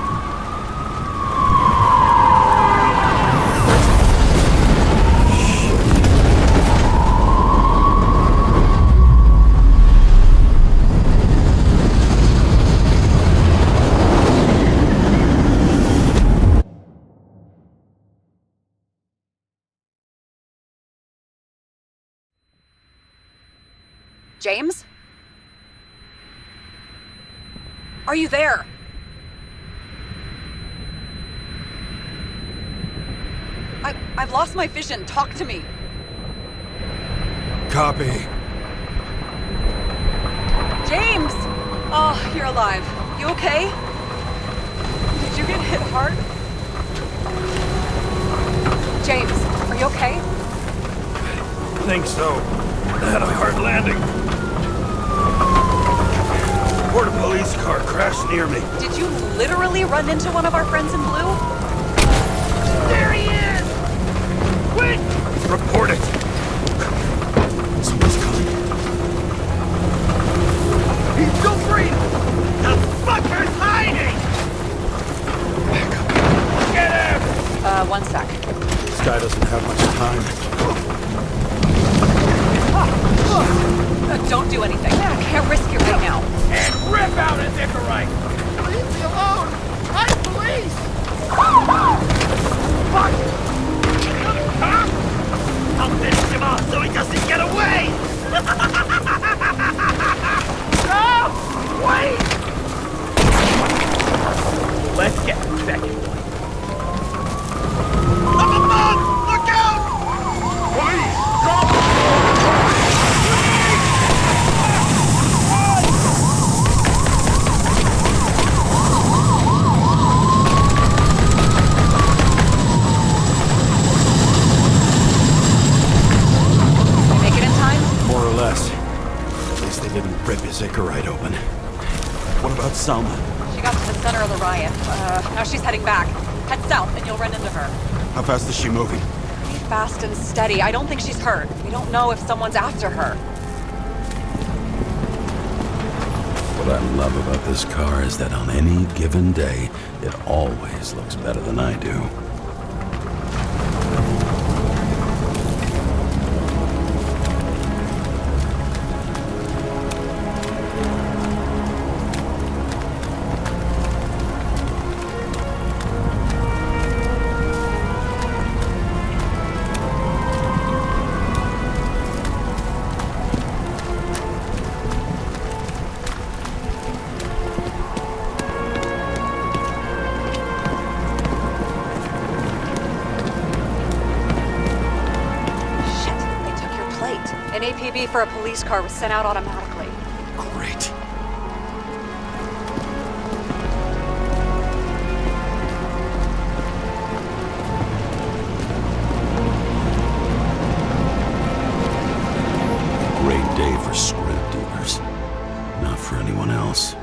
James? Are you there? I've lost my vision. Talk to me. Copy. James! Oh, you're alive. You okay? Did you get hit hard? James, are you okay? I think so. I had a hard landing. Or a police car crashed near me. Did you literally run into one of our friends in blue? There he is! Quick! Report it! Someone's coming. He's still free! The fucker's hiding! Back up. Get him! One sec. This guy doesn't have much time. Don't do anything. I can't risk it right now. And rip out a Nicorite! Leave me alone! I'm police! Fuck! Huh? I'll finish him off so he doesn't get away! No! Wait! Let's get the second one. Up above! Look out! Police! Go! More or less. At least they didn't rip his Icarite open. What about Salma? She got to the center of the riot. Now she's heading back. Head south and you'll run into her. How fast is she moving? Fast and steady. I don't think she's hurt. We don't know if someone's after her. What I love about this car is that on any given day, it always looks better than I do. An APB for a police car was sent out automatically. Great. Great day for scrap dealers. Not for anyone else.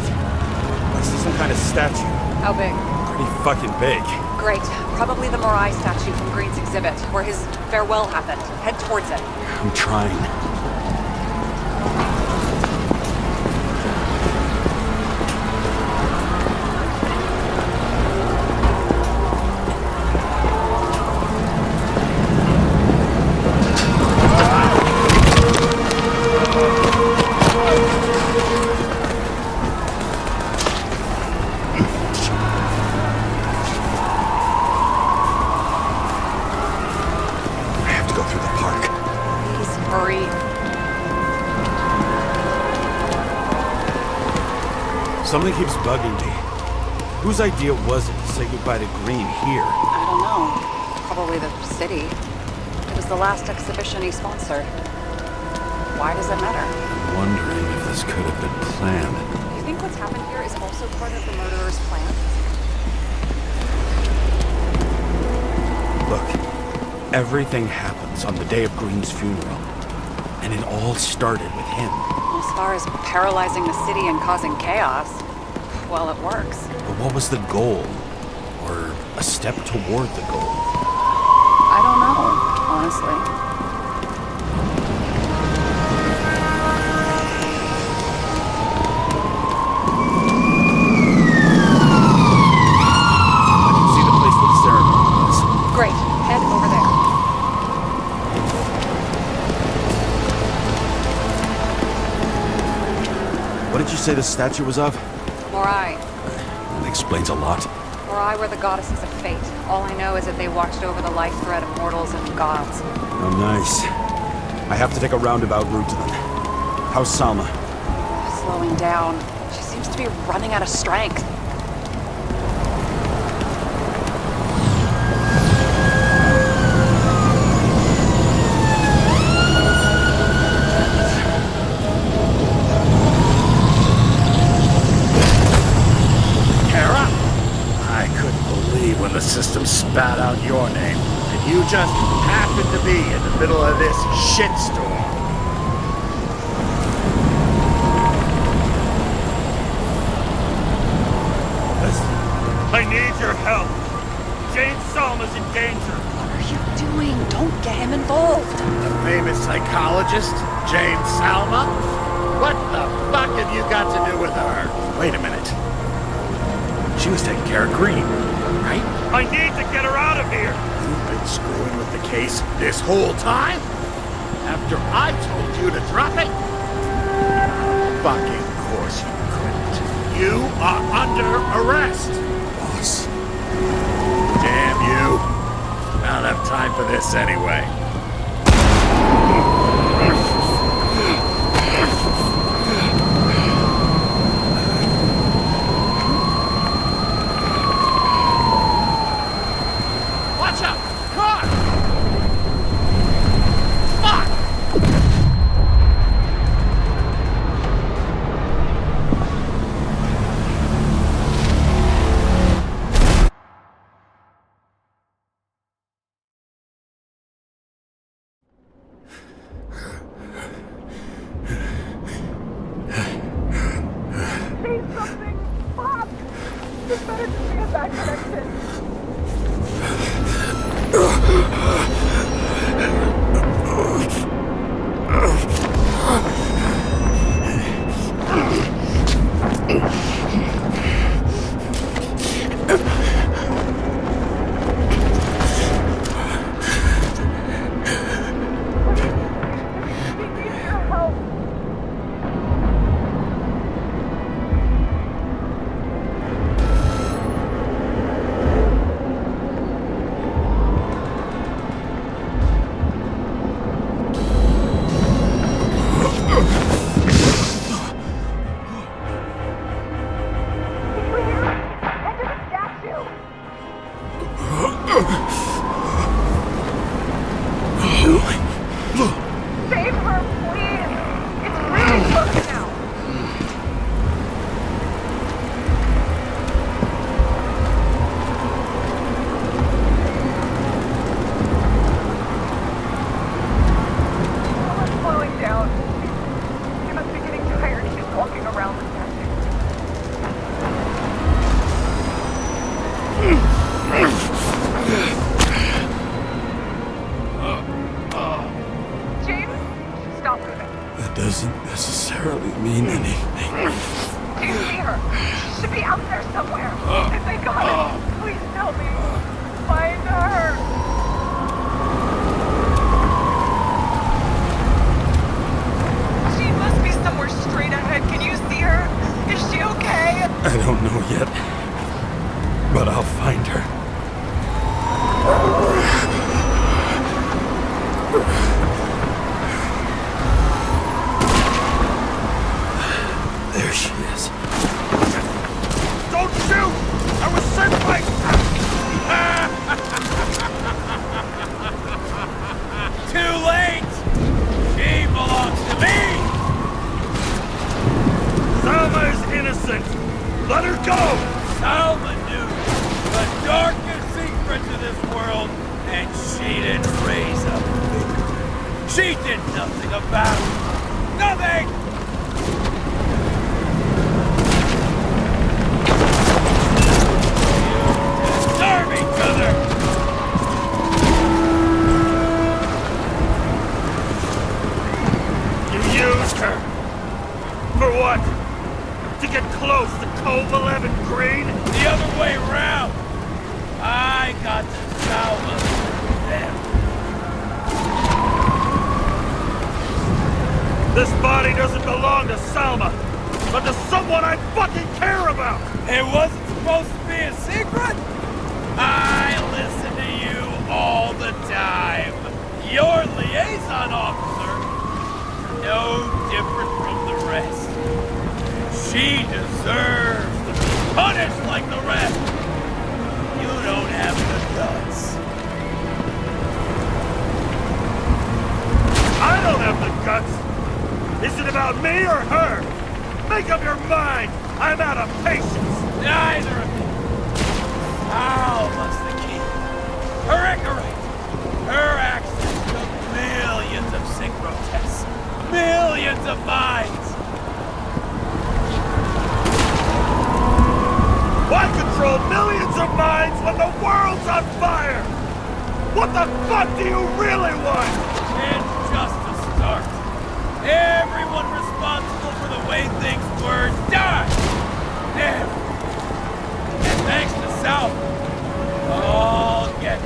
it. I see some kind of statue. How big? Pretty fucking big. Great. Probably the Morai statue from Green's exhibit, where his farewell happened. Head towards it. I'm trying. Something keeps bugging me. Whose idea was it to say goodbye to Green here? I don't know. Probably the city. It was the last exhibition he sponsored. Why does it matter? I'm wondering if this could have been planned. You think what's happened here is also part of the murderer's plan? Look, everything happens on the day of Green's funeral. And it all started with him. As far as paralyzing the city and causing chaos, well, it works. But what was the goal? Or a step toward the goal? I don't know, honestly. I can see the place where the ceremony was. Great. Head over there. What did you say the statue was of? Morai. That explains a lot. Morai were the goddesses of fate. All I know is that they watched over the life thread of mortals and gods. Oh, nice. I have to take a roundabout route to them. How's Salma? Slowing down. She seems to be running out of strength. The system spat out your name, and you just happened to be in the middle of this shitstorm. Listen, I need your help. Jane Salma's in danger. What are you doing? Don't get him involved. The famous psychologist, Jane Salma? What the fuck have you got to do with her? Wait a minute. She was taking care of Green, right? I need to get her out of here! You've been screwing with the case this whole time? After I told you to drop it? Fucking course you couldn't. You are under arrest! Boss. Damn you. I don't have time for this anyway. should be out there somewhere. If they got her, please tell me. Find her. She must be somewhere straight ahead. Can you see her? Is she okay? I don't know yet, but I'll find her. There she is. Don't shoot! I was sent by... Too late! She belongs to me! Salma is innocent! Let her go! Salma knew the darkest secret to this world, and she didn't raise a finger. She did nothing about it. Nothing! Serve each other! You used her! For what? To get close to Cove 11 Green? The other way around! I got to Salma them. This body doesn't belong to Salma, but to someone I fucking care about! It wasn't supposed to be a secret? I listen to you all the time. Your liaison officer, no different from the rest. She deserves to be punished like the rest. You don't have the guts. I don't have the guts! Is it about me or her? Make up your mind! I'm out of patience! Neither of you. Salma's the key. Her Icarite. Her access to millions of synchro tests. Millions of minds. Why control millions of minds when the world's on fire? What the fuck do you really want? It's just a start. Everyone responsible for the way things were died. And thanks to South, all get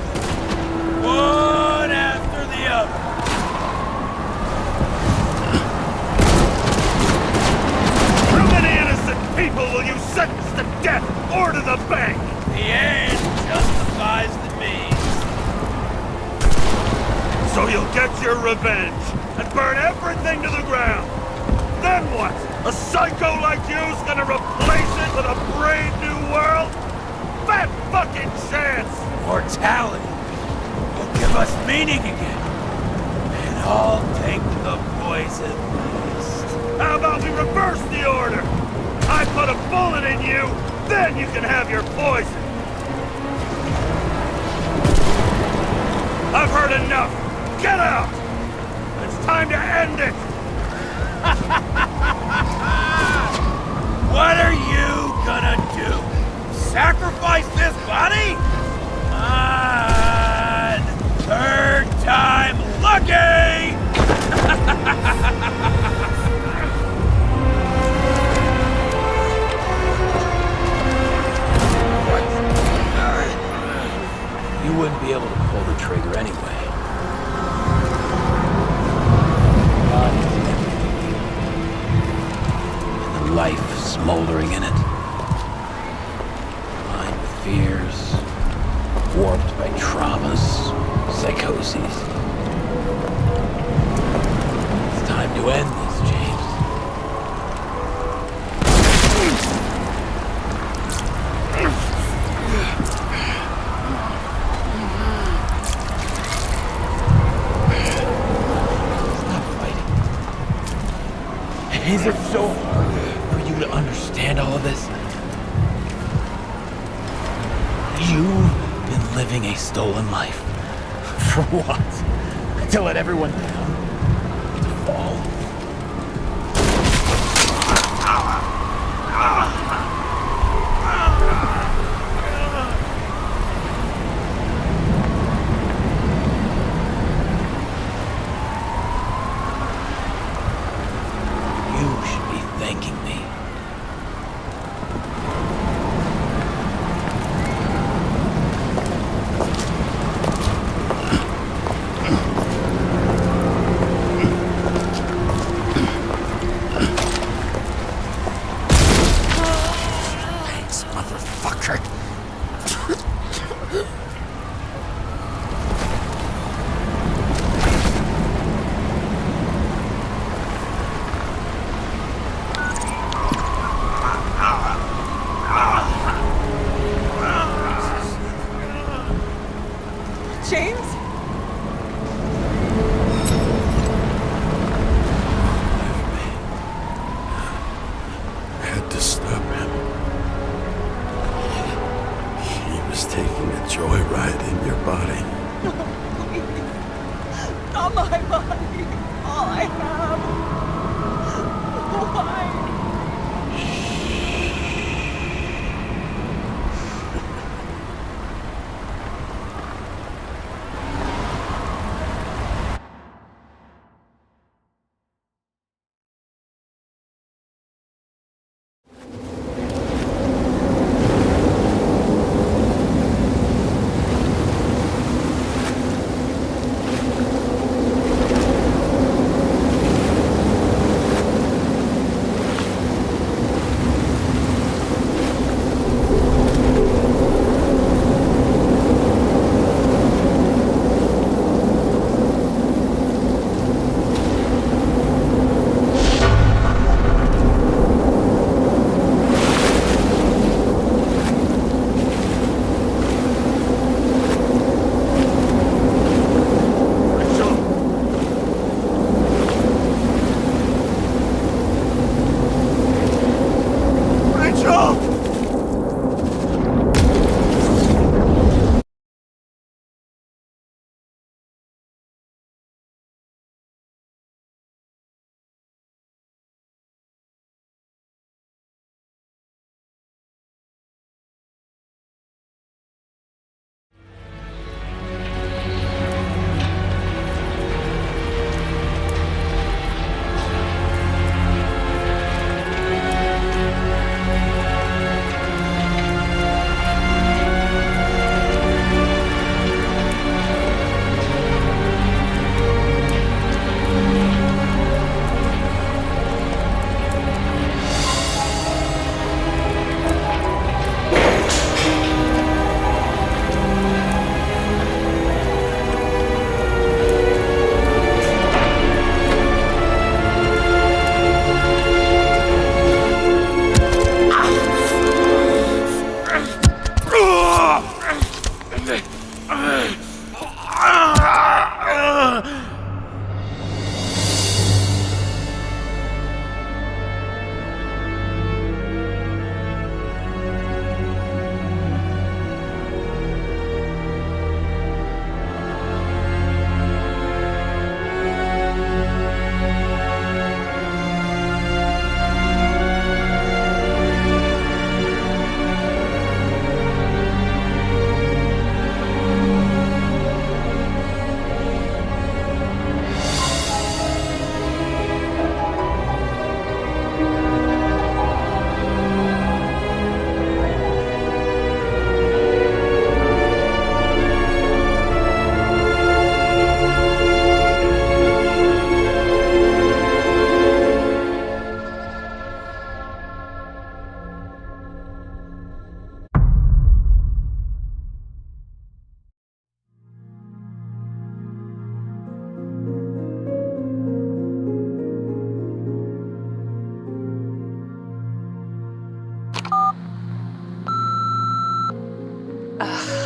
one after the other. How many innocent people will you sentence to death or to the bank? The end justifies the means. So you'll get your revenge and burn everything to the ground. Then what? A psycho like you's gonna replace it with a brave new world? Fat fucking chance! Mortality will give us meaning again. And I'll take the poison list. How about we reverse the order? I put a bullet in you, then you can have your poison. I've heard enough. Get out! It's time to end it! What are you gonna do? Sacrifice this body? On third time lucky! You wouldn't be able to pull the trigger anyway. And the life smoldering in it. Lined with fears, warped by traumas, psychoses. It's time to end this, James. Is it so hard for you to understand all of this? You've been living a stolen life. For what? To let everyone down? To fall? joyride in your body. No, please. Not my body. All I have. Why?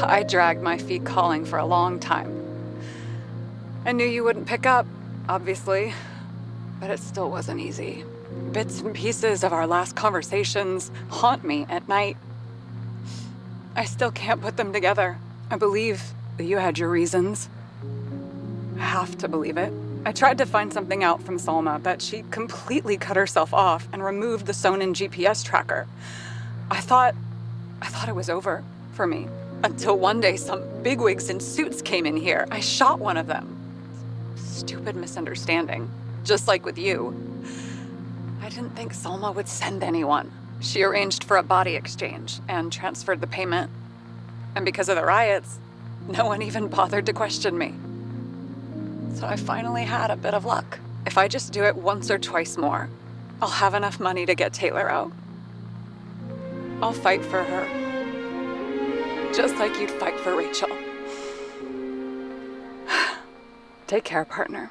I dragged my feet calling for a long time. I knew you wouldn't pick up, obviously, but it still wasn't easy. Bits and pieces of our last conversations haunt me at night. I still can't put them together. I believe that you had your reasons. I have to believe it. I tried to find something out from Salma, but she completely cut herself off and removed the Sonin GPS tracker. I thought it was over for me. Until one day some bigwigs in suits came in here. I shot one of them. Stupid misunderstanding, just like with you. I didn't think Salma would send anyone. She arranged for a body exchange and transferred the payment. And because of the riots, no one even bothered to question me. So I finally had a bit of luck. If I just do it once or twice more, I'll have enough money to get Taylor out. I'll fight for her. Just like you'd fight for Rachel. Take care, partner.